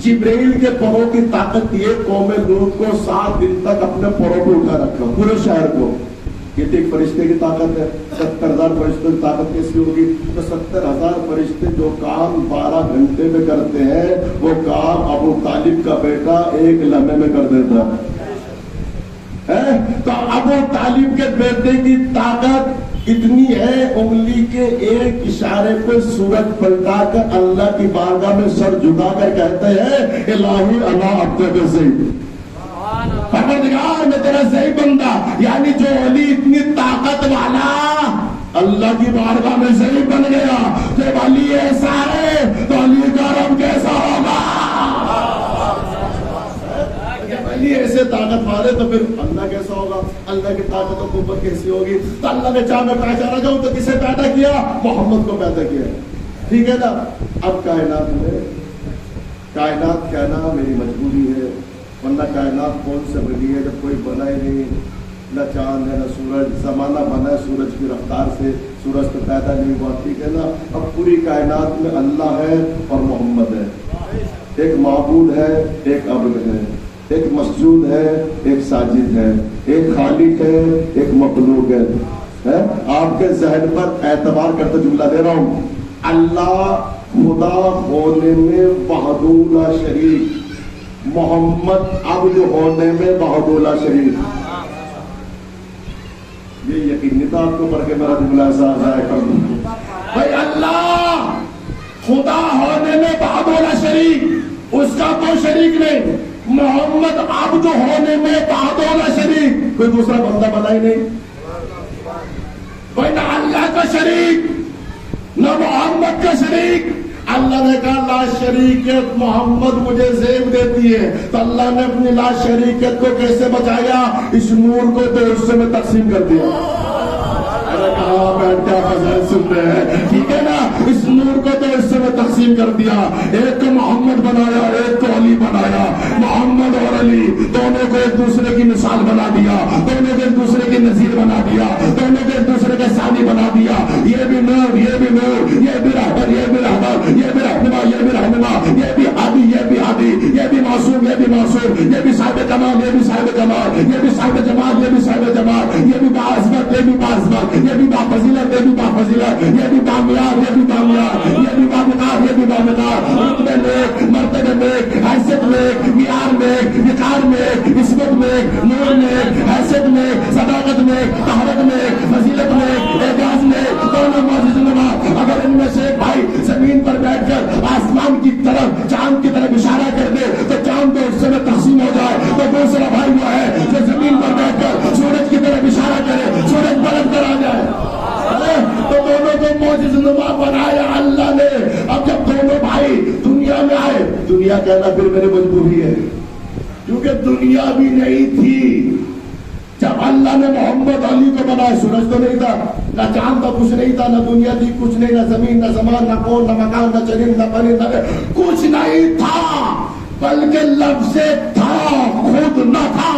جبرائیل کے پروں کی طاقت یہ قوم لوط کو 7 دن تک اپنے پروں پہ اٹھا رکھا، پورے شہر کو. کتنے فرشتے کی طاقت ہے؟ 70,000 فرشتوں کی طاقت کیسی ہوگی؟ تو 70,000 فرشتے جو کام 12 گھنٹے میں کرتے ہیں وہ کام ابو طالب کا بیٹا ایک لمحے میں کر دیتا ہے. تو ابو طالب کے بیٹے کی طاقت اتنی ہے، انگلی کے ایک اشارے پہ سورج پلٹا کر اللہ کی بارگاہ میں سر جھکا کر کہتے ہیں الہی انا عبدک زید، پروردگار میں تیرا زئی بندہ. یعنی جو علی اتنی طاقت والا اللہ کی بارگاہ میں زئی بن گیا، جب علی ایسا ہے تو علی کا رب کیسا ہوگا؟ علی ایسے طاقت والے تو پھر اللہ کیسا ہوگا؟ اللہ کی طاقت و قوت کیسی ہوگی؟ تو اللہ نے چاہ میں پہچانا جاؤں تو کسے پیدا کیا؟ محمد کو پیدا کیا. ٹھیک ہے نا. اب کائنات میں کائنات کہنا میری مجبوری ہے، ورنہ کائنات کون سے بنی ہے جب کوئی بنا ہی نہیں، نہ چاند ہے نہ سورج. زمانہ بنا ہے سورج کی رفتار سے، سورج تو پیدا نہیں ہوا. ٹھیک ہے نا. اب پوری کائنات میں اللہ ہے اور محمد ہے، ایک معبود ہے ایک عبد ہے، ایک مسجود ہے ایک ساجد ہے، ایک خالق ہے ایک مخلوق ہے. آپ کے ذہن پر اعتبار کرتے جملہ دے رہا ہوں. اللہ خدا ہونے میں وحدہ لا شریک، محمد عبد ہونے میں وحدہ لا شریک. یہ یقینی تھا آپ کو پڑھ کے میرا جملہ ایسا ضائع کر دوں. بھائی اللہ خدا ہونے میں وحدہ لا شریک، اس کا کوئی شریک نہیں. محمد عبد ہونے میں وحدہ لا شریک، کوئی دوسرا بندہ بنا ہی نہیں. کوئی نہ اللہ کا شریک نہ محمد کا شریک. اللہ نے کہا لا شریکت محمد مجھے زیب دیتی ہے، تو اللہ نے اپنی لا شریکت کو کیسے بچایا؟ اس نور کو تو حصے میں تقسیم کر دیا. کہاں بیٹھ کے آپ فضائل سن رہے ہیں؟ ٹھیک ہے نا. اس نور کو تو حصے میں تقسیم کر دیا، ایک کو محمد بنایا ایک کو علی بنایا. محمد اور علی دونوں کو ایک دوسرے کی مثال بنا دیا، دونوں کو ایک دوسرے کی نظیر بنا دیا، دونوں کو ایک دوسرے کے ثانی بنا دیا. یہ بھی نور یہ بھی نور، یہ بھی رہبر یہ بھی رہبر، یہ بھی رہنما یہ بھی رہنما. یہ بھی صاحب کمال، یہ بھی صاحب کمال، یہ بھی صاحب جمال، یہ بھی صاحب جمال، یہ بھی باعظمت، یہ بھی باعظمت، یہ بھی بافضیلت، یہ بھی بافضیلت، یہ بھی بامیار، یہ بھی بامیار، یہ بھی بامقار، یہ بھی بامقار، رتبے میں، مرتبے میں، حیثیت میں، معیار میں، وقار میں، عصمت میں، نور میں، حیثیت میں، صداقت میں، طہارت میں، فضیلت میں، اعجاز میں، دونوں معزز نما. اگر ان میں سے ایک بھائی زمین پر بیٹھ کر آسمان کی طرف، چاند کی طرف اشارہ کر دے تو چاند تو اس سے تقسیم ہو جائے، تو دوسرا بھائی وہ ہے جو زمین پر بیٹھ کر سورج کی طرف اشارہ کرے، سورج بلند کر آ جائے. تو دونوں کو معجز نما بنایا اللہ نے. اب جب دونوں بھائی دنیا میں آئے، دنیا کہنا پھر میری مجبوری ہے، کیونکہ دنیا بھی نہیں تھی جب اللہ نے محمد علی کو بنایا. سورج تو نہیں تھا، نہ چاند تھا، کچھ نہیں تھا، نہ دنیا تھی، کچھ نہیں، نہ زمین، نہ زمان، نہ کون، نہ مکان، نہ چرند، نہ پرند، نہ کچھ نہیں تھا، بلکہ لفظ تھا خود نہ تھا.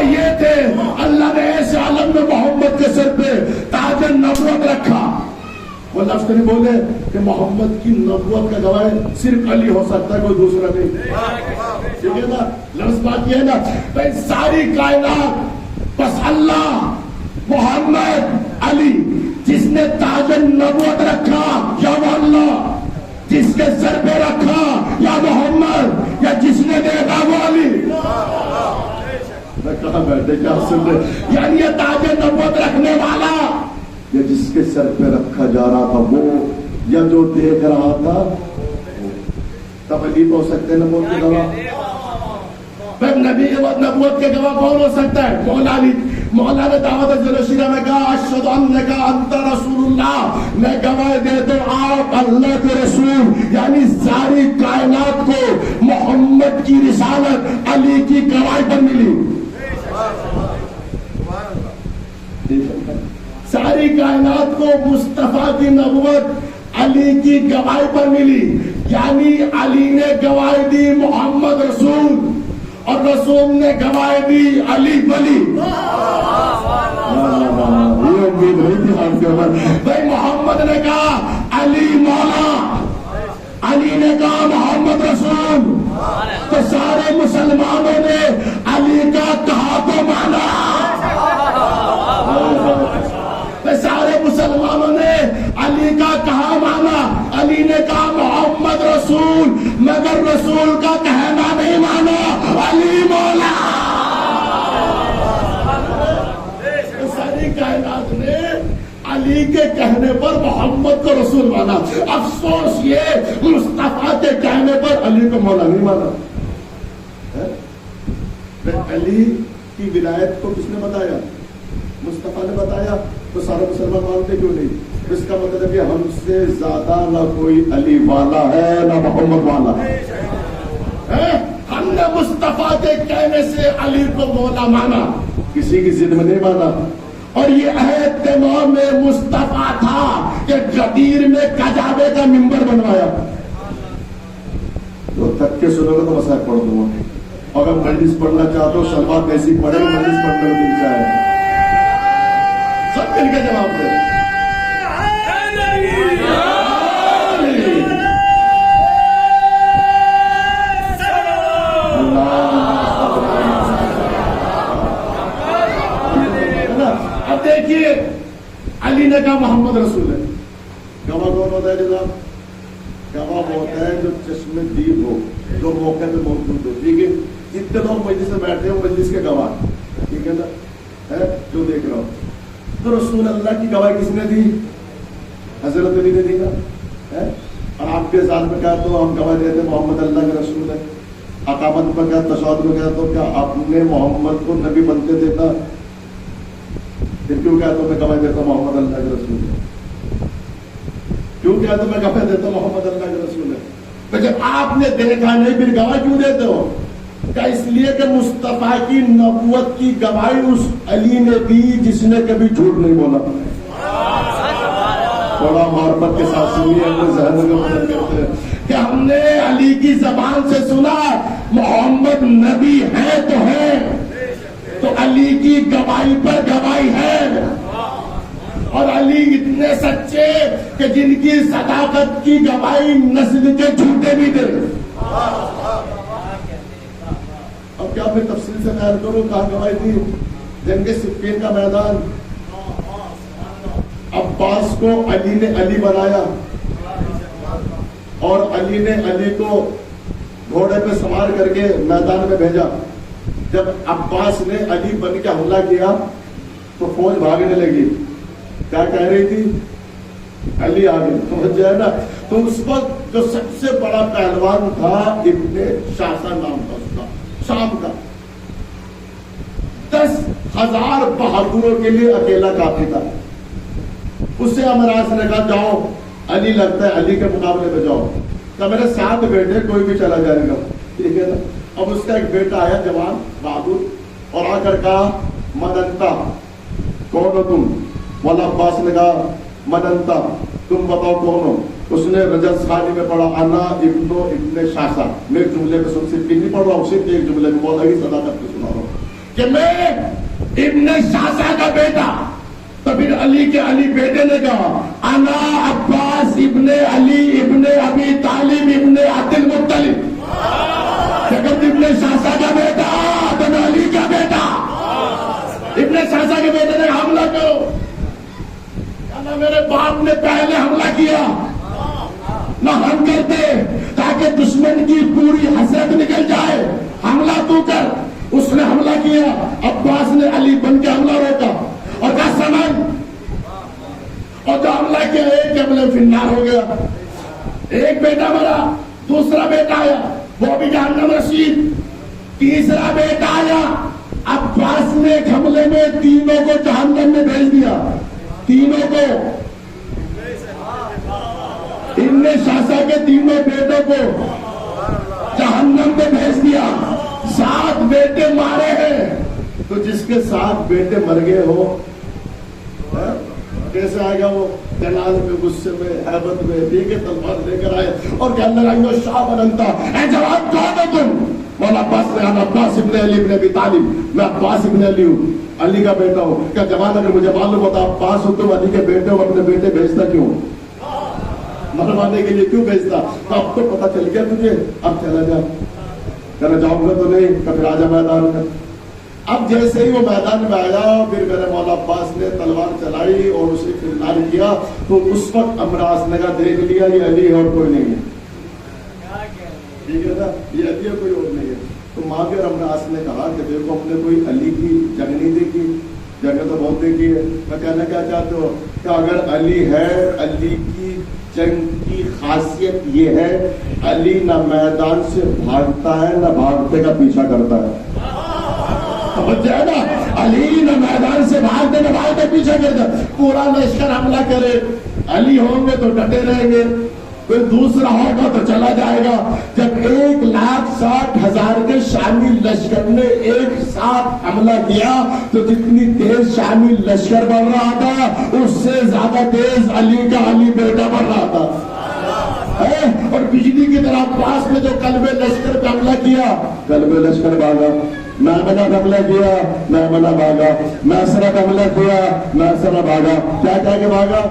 یہ تھے. اللہ نے ایسے عالم میں محمد کے سر پہ تاج نبوت رکھا. وہ لفظ نہیں بولے کہ محمد کی نبوت کا گواہ صرف علی ہو سکتا ہے، کوئی دوسرا نہیں. ٹھیک ہے نا؟ لفظ بات یہ ہے نا بھائی، ساری کائنات بس اللہ، محمد، علی، جس نے تاج نبوت رکھا یا وہ اللہ، جس کے سر پہ رکھا یا محمد، یا جس نے دیکھا وہ علی. کہاں بیٹھے کیا سن رہے؟ یعنی یہ تاج نبوت رکھنے والا، یا جس کے سر پہ رکھا جا رہا تھا وہ، یا جو دیکھ رہا تھا. تب علی ہو سکتے ہیں نبوت کے گواہ. نبی نبوت کے گواہ کون ہو سکتا ہے؟ مولا علی. مولا نے دعوت ذوالشیرہ میں کہا اشہد انک انت رسول اللہ، میں گواہ دیتا ہوں آپ اللہ کے رسول. یعنی ساری کائنات کو محمد کی رسالت علی کی گواہی پر ملی. ساری کائنات کو مصطفیٰ کی نبوت علی کی گواہی پر ملی. یعنی علی نے گواہی دی محمد رسول، اور رسول نے گواہی دی علی ولی. یہ امید نہیں تھی آپ کے اوپر. بھائی محمد نے کہا علی مولا، علی نے کہا محمد رسول، تو سارے مسلمانوں نے علی کا کہا تو مانا. سارے مسلمانوں نے علی کا کہا مانا. علی نے کہا محمد رسول، مگر رسول کا کہنا نہیں مانا، علی مولا. ساری کائنات نے علی کے کہنے پر محمد کو رسول مانا. افسوس یہ مصطفیٰ کے کہنے پر علی کو مولا نہیں مانا. علی کی ولایت کو کس نے بتایا؟ مصطفیٰ نے بتایا. تو سارے مسلمان مانتے کیوں نہیں؟ اس کا مطلب کہ ہم سے زیادہ نہ کوئی علی والا ہے نہ محمد والا ہے. ہم نے مصطفیٰ کے کہنے سے علی کو مولا مانا، کسی کی ضد میں نہیں مانا. اور یہ عہد تمام مصطفیٰ تھا کہ غدیر میں کجاوے کا ممبر بنوایا. تو تک کے سنو گے تو مسائل پڑھ دوں گا. اگر مجلس پڑھنا چاہتے ہو شلوار ایسی پڑھے، مجلس پڑھنے میں دل چاہے سب مل کے جواب دے. اب دیکھیے علی نے کہا محمد رسول ہے. گواہ کون ہوتا ہے جناب؟ گواہ ہوتا ہے جو چشم دید ہو، جو موقع پہ موجود ہو. ٹھیک ہے، جتنے لوگ مجلس میں بیٹھے ہو مجلس کے گواہ. ٹھیک ہے نا؟ جو دیکھ رہا ہو. تو رسول اللہ کی گواہی کس نے دی؟ حضرت علی نے دی نا. اور آپ کے ذات میں کہا تو ہم گواہی دیتے محمد اللہ کے رسول ہے. اقامت میں کہا، تشہد میں کہا تو کیا آپ نے محمد کو نبی بنتے دیکھا؟ پھر کیوں کہا تو میں گواہی دیتا محمد اللہ کے رسول ہے؟ کیوں کہا تو میں گواہی دیتا محمد اللہ کے رسول ہے؟ جب آپ نے دیکھا نہیں پھر گواہی کیوں دیتے ہو؟ کیا اس لیے کہ مصطفیٰ کی نبوت کی گواہی اس علی نے دی جس نے کبھی جھوٹ نہیں بولا. تھوڑا محبت کے ساتھ سنیے، اپنے ذہن کو مدد کرتے ہیں کہ ہم نے علی کی زبان سے سنا محمد نبی ہے تو ہے، تو علی کی گواہی پر گواہی ہے. اور علی اتنے سچے کہ جن کی صداقت کی گواہی نسل کے جھوٹے بھی دے. اب کیا میں تفصیل سے بیان کروں؟ کہاں گواہی تھی؟ جنگ صفین کا میدان، عباس کو علی نے علی بنایا اور علی نے علی کو گھوڑے پہ سوار کر کے میدان میں بھیجا۔ جب عباس نے علی بن کے حملہ کیا تو فوج بھاگنے لگی، کیا کہہ رہی تھی؟ علی آگے، سمجھ جائے نا؟ تو اس وقت جو سب سے بڑا پہلوان تھا ابن شاسا نام تھا اس کا، شام کا، 10,000 بہادروں کے لیے اکیلا کافی تھا۔ اس سے امراض نے کہا جاؤ، علی لگتا ہے علی کے مقابلے میں جاؤ۔ تو میرے 7 بیٹے، کوئی بھی چلا جائے گا، ٹھیک ہے نا؟ اب اس کا ایک بیٹا آیا جوان بہادر، اور آ کر کہا مدنتا، کون ہو تم؟ مولا عباس نے کہا مدنتا، تم بتاؤ کون ہو؟ اس نے رجز خانی میں پڑھا انا ابن شاسا۔ میں ایک جملے میں صرف نہیں پڑھ رہا ہوں، صرف ایک جملے میں مولا کی صداقت پہ سنا رہا ہوں کہ میں ابن شاسا کا بیٹا۔ تو پھر علی کے علی بیٹے نے کہا انا عباس ابن علی ابن ابی طالب ابن عبد المطلب۔ جگت ابن شاسا کا بیٹا تو میں علی کا بیٹا۔ ابن شاسا کے بیٹے نے حملہ کرو، میرے باپ نے پہلے حملہ کیا، نہ ہم کرتے تاکہ دشمن کی پوری حسرت نکل جائے، حملہ تو کر۔ اس نے حملہ کیا، عباس نے علی بن کے حملہ روکا اور کہا سمجھ، اور جو حملہ کیا ایک حملے فنار ہو گیا، ایک بیٹا مرا، دوسرا بیٹا آیا وہ بھی جہنم رسید، تیسرا بیٹا آیا، عباس نے ایک حملے میں تینوں کو جہنم میں بھیج دیا، تینوں کو، ابن شاسا کے تینوں بیٹوں کو جہنم میں بھیج دیا۔ 7 بیٹے مارے ہیں، تو جس کے 7 بیٹے مر گئے ہو کیسے آئے گا وہ؟ جلال میں، غصے میں، ہیبت میں، ٹھیک ہے، تلوار لے کر آئے اور کہنے لگا شاہ بنتا اے جواب کون ہو تم؟ مولا عباس نے کہا عباس ابن علی ابن ابی طالب، میں عباس ابن علی ہوں، علی کا بیٹا ہوں۔ کیا جوان اگر مجھے معلوم ہوتا عباس ہو تم علی کے بیٹے ہو، اپنے بیٹے بھیجتا کیوں؟ مروانے کے لیے کیوں بھیجتا؟ تو اب تو پتہ چل گیا تجھے، اب چلا جا، کہنا جاؤں گا تو نہیں، پھر آجا میدان میں۔ اب جیسے ہی وہ میدان میں آیا، پھر میرے مولا عباس نے تلوار چلائی اور اسے فرار کیا، تو اس وقت امراض نے کہا دیکھ لیا یہ علی اور کوئی نہیں ہے، ٹھیک ہے نا، یہ علی اور کوئی اور نہیں ہے۔ تو ماں کے امراض نے کہا کہ دیکھو ہم نے کوئی علی کی جنگ نہیں دیکھی، جنگ تو بہت دیکھی ہے، میں کہنا کیا چاہتے ہو کہ اگر علی ہے، علی کی جنگ کی خاصیت یہ ہے علی نہ میدان سے بھاگتا ہے نہ بھاگتے کا پیچھا کرتا ہے، سمجھے نا؟ علی نہ میدان سے بھاگتے نہ بھاگتے پیچھا کرتا ہے۔ پورا لشکر حملہ کرے، علی ہوں گے تو ڈٹے رہیں گے، کوئی دوسرا ہوگا تو چلا جائے گا۔ جب 1,60,000 کے شامی لشکر نے ایک ساتھ حملہ کیا تو جتنی تیز شامی لشکر بڑھ رہا تھا اس سے زیادہ تیز علی کا علی بیٹا بڑھ رہا تھا، اور بجلی کی طرح عباس نے جو قلب لشکر پہ حملہ کیا، قلب لشکر بھاگا۔ میمنہ حملہ کیا، میمنہ بھاگا۔ میسرہ حملہ کیا، میسرہ بھاگا۔ کیا کہہ کے بھاگا؟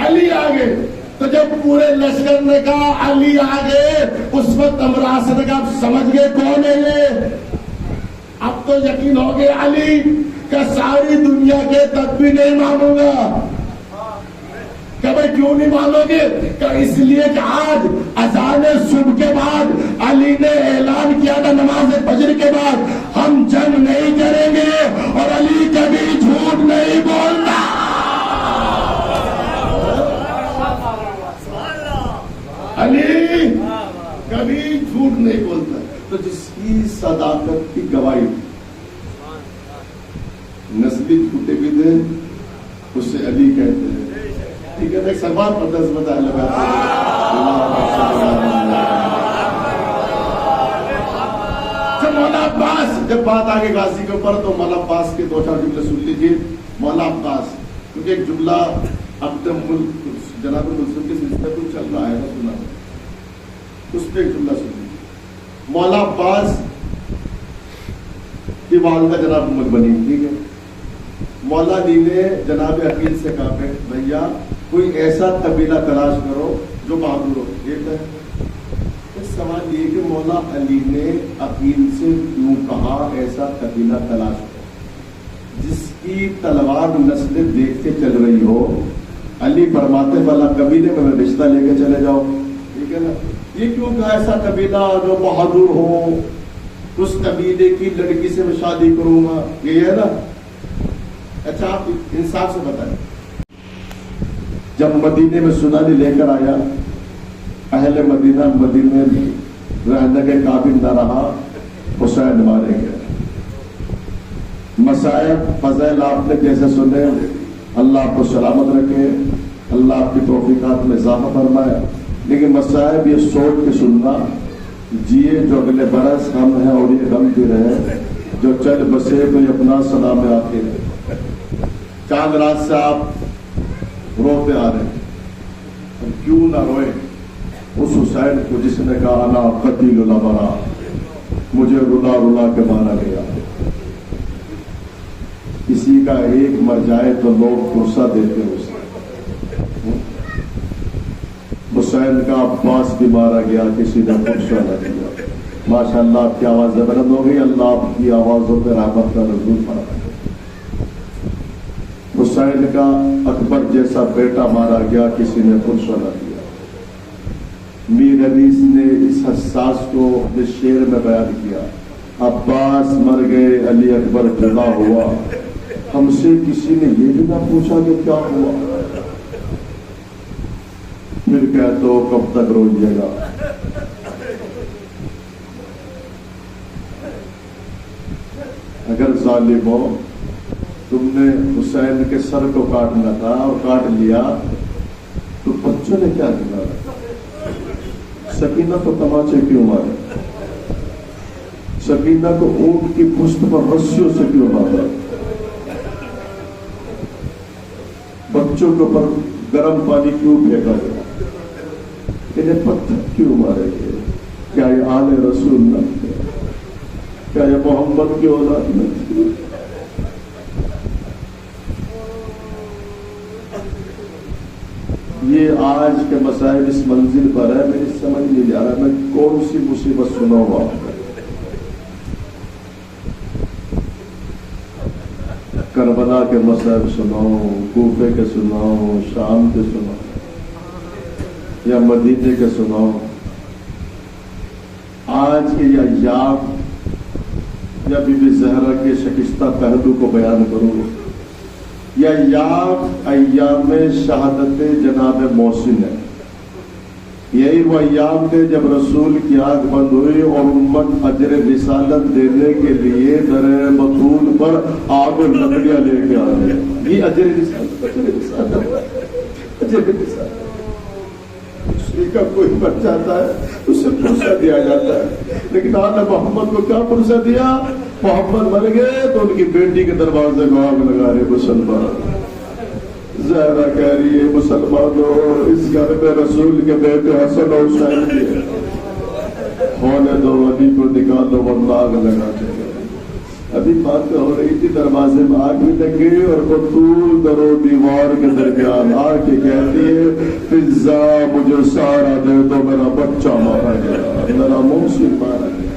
علی آگے۔ تو جب پورے لشکر نے کہا علی آگے، اس وقت امراض نے کہا سمجھ گئے کون ہے یہ؟ اب تو یقین ہو گیا علی کہ ساری دنیا کے تک بھی نہیں مانوں گا۔ کہ بھائی کیوں نہیں مانو گے؟ کہ اس لیے کہ آج اذان صبح کے بعد علی نے اعلان کیا تھا نماز فجر کے بعد ہم جنگ نہیں کریں گے اور علی کبھی جھوٹ نہیں بولتا۔ علی کبھی جھوٹ نہیں بولتا۔ تو جس کی صداقت کی گواہی نسلی جھوٹے بھی دے اسے علی کہتے ہیں، ٹھیک ہے نا؟ ایک سلمان پر 10 بتا لگا۔ جب مولا عباس، جب بات آگے غازی کے اوپر تو مولا عباس کے 2-4 جملے سن لیجیے۔ مولا عباس، کیونکہ ایک جملہ اب جناب الملزم کے سلسلے کو چل رہا ہے نا، سنا اس پہ ایک جملہ سن لیجیے۔ مولا عباس کی والدہ جناب ام البنین، ٹھیک ہے؟ مولا علی نے جناب عقیل سے کہا بھیا کوئی ایسا قبیلہ تلاش کرو جو بہادر ہو، یہ ہے سوال یہ کہ مولا علی نے عقیل سے کیوں کہا ایسا قبیلہ تلاش کرو جس کی تلوار نسلیں دیکھ کے چل رہی ہو؟ علی فرماتے والا قبیلے میں رشتہ لے کے چلے جاؤ، ٹھیک ہے نا؟ یہ کیوں کہا ایسا قبیلہ جو بہادر ہو اس قبیلے کی لڑکی سے میں شادی کروں گا، یہ ہے نا؟ اچھا آپ انصاف سے بتائیں، جب مدینے میں سنانی لے کر آیا، اہل مدینہ مدینے میں رہنے کے قابل نہ رہا، حسین مارے گئے۔ مصائب فضائل آپ نے جیسے سنے، اللہ آپ کو سلامت رکھے، اللہ آپ کی توفیقات میں اضافہ فرمائے، لیکن مصائب یہ سوچ کے سننا جیے جو اگلے برس ہم ہیں اور یہ غم بھی رہے، جو چل بسے کوئی اپنا سلام آتے ہیں۔ چاند رات سے آپ روتے آ رہے ہیں، کیوں نہ روئے اس حسین کو جس نے کہا انا قتیل الابرا، مجھے رلا رلا کے مارا گیا۔ کسی کا ایک مر جائے تو لوگ غصہ دیتے ہیں اسے۔ حسین کا عباس بھی مارا گیا، کسی نے غصہ نہ دیا۔ ماشاء اللہ آپ کی آواز بلند ہو گئی، اللہ آپ کی آوازوں پہ رحمت کا نزول فرمائے۔ حسین کا اکبر جیسا بیٹا مارا گیا، کسی نے غصہ نہ دیا۔ میر حدیث نے اس حساس کو اپنے شعر میں بیان کیا، عباس مر گئے علی اکبر جدا ہوا، ہم سے کسی نے یہ بھی نہ پوچھا کہ کیا ہوا، پھر کہتے ہو کب تک روئیے گا۔ اگر ظالم ہو تم نے حسین کے سر کو کاٹنا تھا اور کاٹ لیا تو بچوں نے کیا کرنا؟ سکینہ کو تماچے کیوں مارے؟ سکینہ کو اونٹ کی پشت پر رسیوں سے کیوں مارا؟ بچوں کے اوپر گرم پانی کیوں پھینکا گیا؟ انہیں پتھر کیوں مارے گئے؟ کیا یہ آل رسول نہ تھے؟ کیا یہ محمد کی اولاد نہ تھی؟ یہ آج کے مسائل اس منزل پر ہے، میری سمجھ نہیں جا رہا میں کون سی مصیبت سناؤں گا۔ کربلا کے مسائل سناؤں، کوفے کے سناؤں، شام کے سناؤں یا مدینے کے سناؤں؟ آج کے یہ ایام یا بی بی زہرا کے شکستہ پہلو کو بیان کروں، یا ایام شہادت جناب محسن ہے۔ یہی وہ ایام تھے جب رسول کی آنکھ بند ہوئی اور امت اجر رسالت دینے کے لیے در بطول پر آگ و لکڑیاں لے کے آ رہے۔ یہ اجر رسالت، اجر رسالت، اجر رسالت۔ کسی کا کوئی مر جاتا ہے اسے پرسہ دیا جاتا ہے، لیکن آل محمد کو کیا پرسہ دیا؟ محمد مر گئے تو ان کی بیٹی کے دروازے کو آگ لگا رہے مسلمان۔ زہرا کہہ رہی ہے مسلمانوں اس گھر میں رسول کے بیٹے حسن اور حسین کے ہونے دو، علی کو نکالو ورنہ آگ لگا دے گا۔ ابھی بات ہو رہی تھی، دروازے میں آگ بھی لگ گئی اور بطول در و دیوار کے درمیان آ کے کہتی ہے فضا مجھے سارا دے دو، میرا بچہ مارا گیا، میرا محسن مارا گیا۔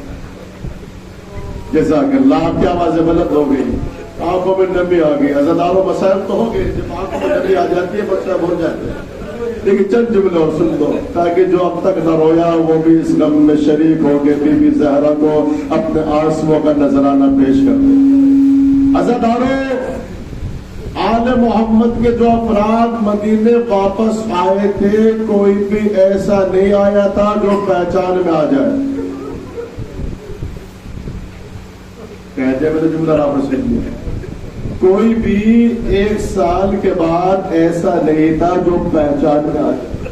جزاک اللہ۔ آپ کی آوازیں بلند ہو گئی، آنکھوں میں نمی آ گئی، عزاداروں مسائل تو ہو گئے، جب آنکھوں میں نمی آ جاتی ہے مسائل ہو جاتے ہیں۔ لیکن چند جملے اور سن دو تاکہ جو اب تک نہ رویا وہ بھی اس غم میں شریک ہو کے بی بی زہرا کو اپنے آنسوؤں کا نذرانہ پیش کر دے۔ عزاداروں، آل محمد کے جو افراد مدینے واپس آئے تھے کوئی بھی ایسا نہیں آیا تھا جو پہچان میں آ جائے۔ کہتے میں نے جملہ آپ نے سن لیا، کوئی بھی ایک سال کے بعد ایسا نہیں تھا جو پہچان میں آ جائے۔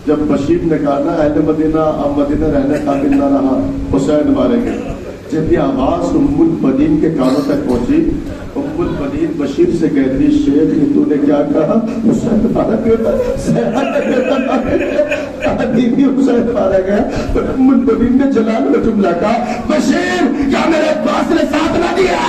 جب بشیر نے کہا نا اہل مدینہ اب مدینہ رہنے قابل نہ رہا، حسین مارے گئے، جب یہ آواز ام البنین کے کانوں تک پہنچی، ام البنین بشیر سے کہتی شیخ یہ تو نے کیا کہا؟ حسین مارا گیا، حسین مارا گیا۔ ام البنین نے جلال میں جملہ کہا بشیر کیا میرے عباس نے ساتھ نہ دیا؟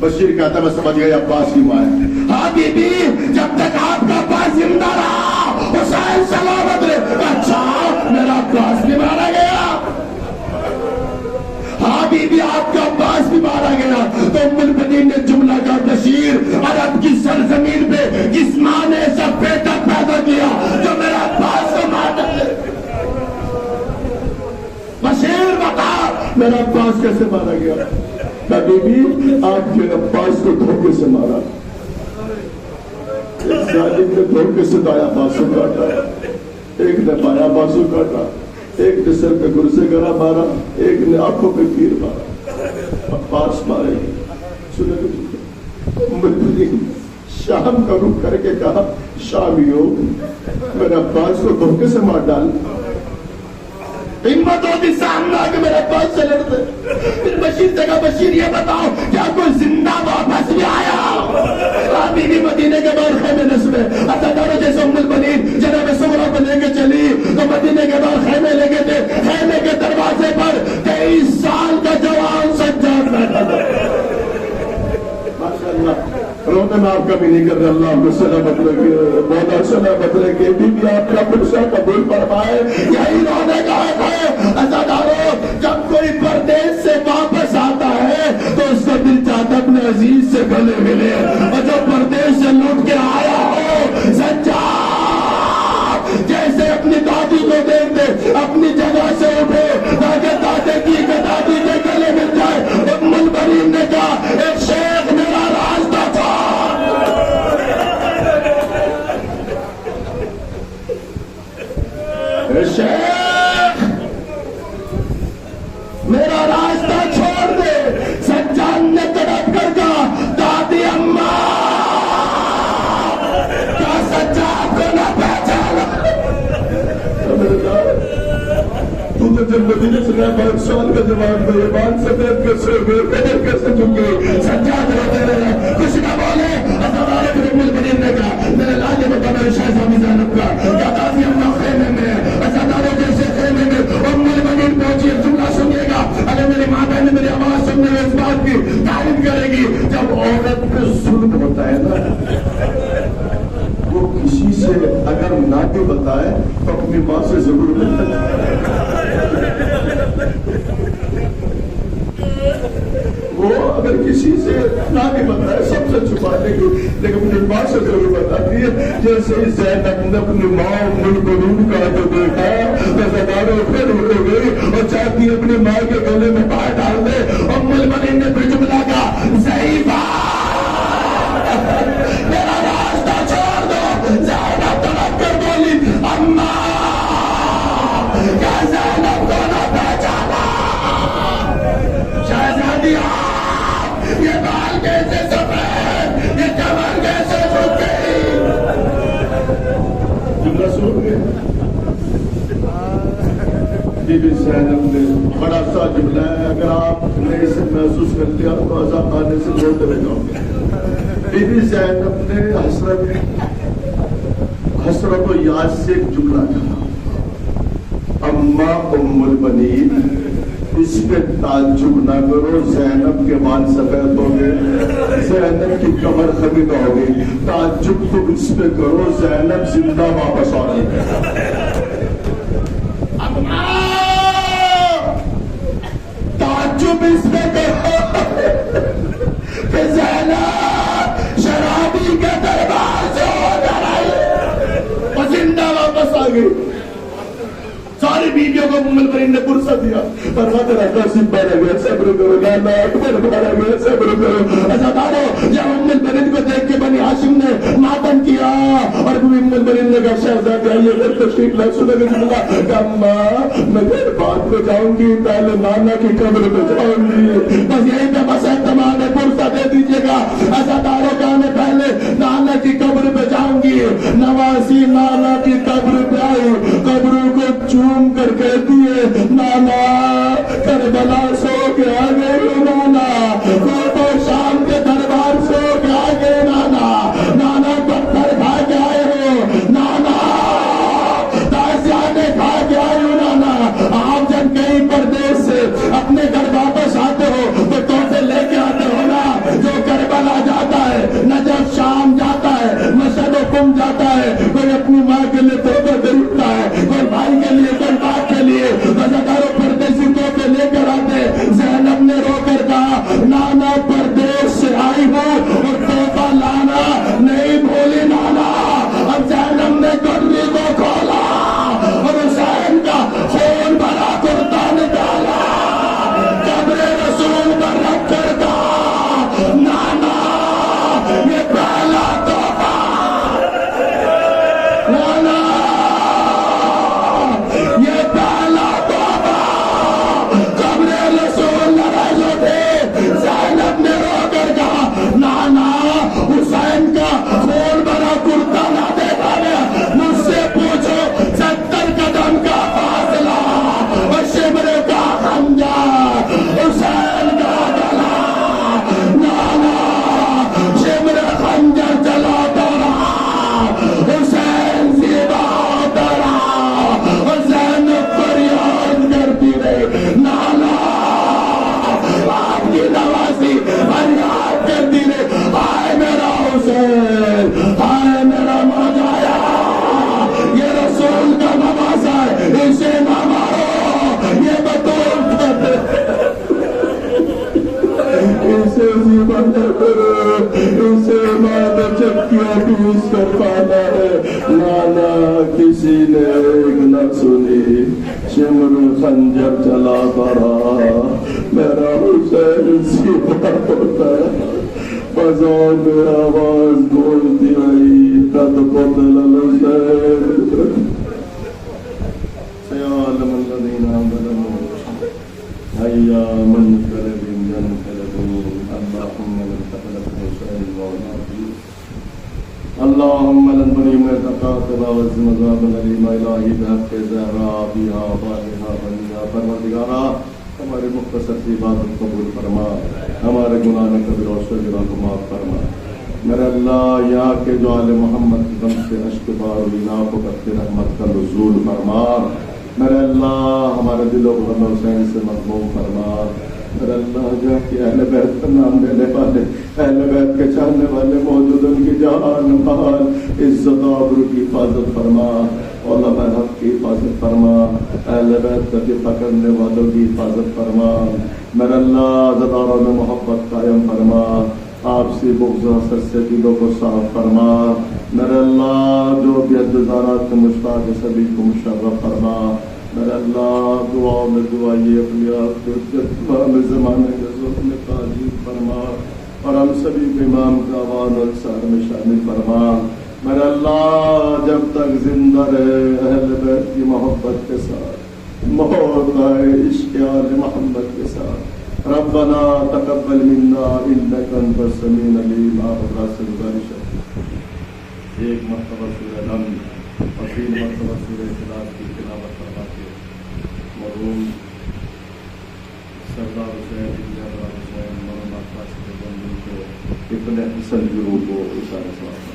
بشیر کہتا میں سمجھ گیا عباس کی ماں ہے۔ ہاں بی بی جب تک آپ کا عباس زندہ رہا، حسین سلامت رہے۔ اچھا میرا عباس بھی مارا گیا؟ ہاں بی بی آپ کا عباس بھی مارا گیا۔ تو ام المؤمنین نے جملہ کا بشیر، عرب کی سرزمین پہ کس ماں نے ایسا بیٹا پیدا کیا جو میرا عباس کو مارا گیا؟ بشیر بتا میرا عباس کیسے مارا گیا؟ بی بی آپ کے عباس کو دھوکے سے مارا، ایک ظالم نے دھوکے سے دایا بازو کاٹا، ایک نے بایاں بازو کاٹا، ایک نے سر پہ گرزے گرا مارا، ایک نے آنکھوں پہ تیر مارا، عباس مارے گئے۔ شام کا رخ کر کے کہا شامیوں میرے عباس کو دھوکے سے مار ڈال۔ ہمت ہوتی سامنے آ کے میرے عباس سے لڑتے۔ پھر بشیر سے کہا بشیر یہ بتاؤ کیا کوئی زندہ واپس بھی آیا؟ بی بی مدینے کے بعد خیمے نصبے ازاداروں جیسے ام المؤمنین جناب صغرا کو لے کے چلی تو مدینے کے بعد خیمے لے کے تھے، خیمے کے دروازے پر 23 سال کا جوان سجاد بیٹھا تھا۔ ماشاءاللہ رونے میں آپ کا بھی نہیں کر رہے، اللہ کو سلامت رکھے، مولا سلامت رکھے، بی بی آپ کا پرسہ قبول فرمائے۔ یہی رونے کا حق ہے عزاداروں، جب کوئی پردیس سے واپس آتا ہے تو اس کا دل چاہتا اپنے عزیز سے گلے ملے، اور جو پردیس سے لوٹ کے آیا ہو سجاد جیسے اپنی دادی کو دیکھ دے اپنی جگہ سے اٹھے تاکہ دادے کی دادی کے گلے مل جائے۔ ام المؤمنین نے کہا ایک شیخ میرا راستہ تھا، شیخ میرا راستہ چھوڑ دے۔ سجاد نے تڑپ کر کہا دادی اماں کیا سجاد کو نہ پہچانا؟ تو جب مدینے سے گیا 5 سال کا جوان تھا، ایمان سے بیٹھ کے سو گئے، پیر کیسے جھکے، سجاد روتے رہے، کچھ نہ بولے۔ عزاداروں پھر ام المؤمنین نے کہا میرے لاجے بتا میرے شہزادی زینب کا کیا دادی اماں خیمے میں؟ عزاداروں جیسے خیمے میں ام المؤمنین پہنچی، جملہ سنیے گا، اگر میری ماں بہن نے میری آواز سننے میں اس بات کی تعریف کرے گی، جب عورت پہ ظلم ہوتا ہے نا وہ کسی سے اگر نہ بھی بتائے تو اپنی ماں سے ضرور بتائے۔ وہ اگر کسی سے نہ بھی بتائے سب سے چھپانے کی، لیکن اپنی ماں سے ضرور بتاتی ہے۔ جیسے زینب نے اپنی ماں ام المؤمنین کا جو دیکھا عزاداروں پھر اٹھ گئی اور چاہتی اپنی ماں کے گلے میں پاؤں ڈال دے۔ ام المؤمنین نے پھر جملہ کہا ضعیفہ میرا راستہ چھوڑ دو۔ زینب تڑپ کر بولی اماں کیا زینب کو نہ پہچانا؟ شہزادی یہ بال کیسے سفید، یہ کمر کیسے جھک گئی؟ جملہ سن گئے بی بی زینب نے بڑا سا جملہ ہے، اگر آپ نے اسے محسوس کر لیا تو عذاب آنے سے بولتے رہ جاؤ گے۔ بی بی زینب نے حسرت و یاد سے ایک جملہ کہا اماں ام المؤمنین اس پہ تعجب نہ کرو، زینب کے بال سفید ہو گئے، زینب کی کمر خمیدہ ہو گئی، تعجب تو اس پہ کرو زینب زندہ واپس آ گئی۔ تعجب اس پہ کرو کہ زینب شرابی کے دربار سے ہو کر آئی اور زندہ واپس آ گئی۔ ساری بیویوں کو ام المؤمنین نے پرسہ دیا، فرماتے رہا قاسم بارہ گیا صبر کرو، لالا اکبر بارہ گیا صبر کرو۔ عزاداروں جب ام المؤمنین کو دیکھ کے بنی ہاشم نے ماتم کیا اور ام المؤمنین نے کہا شہزادی آئیے گھر تشریف لائے، سنے گا جملہ کہ اماں میں گھر بات پہ جاؤں گی، پہلے نانا کی قبر پہ جاؤں گی، بس یہیں پہ بس احتمال ہے، پرسہ دے دیجیے گا۔ عزاداروں کہنے پہلے نانا کی قبر پہ جاؤں گی، نواسی نانا کی قبر پہ آئی، قبر کو چوم کر کہتی ہے نانا کربلا سو کے آگے نانا، تو شام کے دربار سو کے آگے نانا، نانا پتھر کھا کے آئے ہو نانا، تازیانے کھا کے آئے ہو نانا۔ آپ جب کہیں پردیس سے اپنے گھر واپس آتے ہو تو تحفے لے کے آتے ہو نا، جو کربلا جاتا ہے، نجف شام جاتا ہے، مشہد و قم جاتا ہے، خنجر چلاتا رہا، میرا حسین سیدھا ہوتا رہا، بازار میں آواز گونجتی رہی، قد قتل الحسین سيعلم الذين ظلموا أيام منقلب ينقلبون. اللهم لن تخلق حسين وأولادي، اللهم لن بنيم تقاتل وزن ذاب العليم إلهي بحق زهراء بها فاتحة بنيها پروردگارا ہمارے مختصر سی عبادت قبول فرما، ہمارے گناہ کبیر و صغیرہ کو معاف فرما. میرے اللہ یہاں کے جو آل محمد کی غم سے اشک بار و لینا کو اپنی رحمت کا نزول فرما. میرے اللہ ہمارے دلوں کو غم حسین سے مغموم فرما. میرے اللہ جہاں کی اہل بیت کا نام لینے والے، اہل بیت کے چاہنے والے موجود، ان کی جان مال عزت و آبرو کی حفاظت فرما، علماء حق کی حفاظت فرما، اہل بیت کا دفاع کرنے والوں کی حفاظت فرما. میرے اللہ عزاداروں میں محبت قائم فرما، آپسی بغض و حسد سے دلوں کو صاف فرما. میرے اللہ جو بھی انتظارات کے مشتاق ہے سبھی کو مشرف فرما. میرے اللہ دعا میں دعا یہ اپنی آپ کو جتبہ میں زمانے کے ظلم میں تعجیب فرما، اور ہم سبھی کو امام کا آوان اور سار میں شامل فرما. میرے اللہ جب تک زندہ رہے اہل بیت کی محبت کے ساتھ، موت آئے عشق آل محمد کے ساتھ. ربنا تقبل منا انك انت السميع العليم. آپ سے گزارش ہے ایک مرتبہ سورہ نمل اور 3 مرتبہ سورہ اخلاص کی تلاوت فرما کے مرحوم سردار حسین حسین مولانا قاسم کو اپنے حسن کی روح کو اشارہ سوال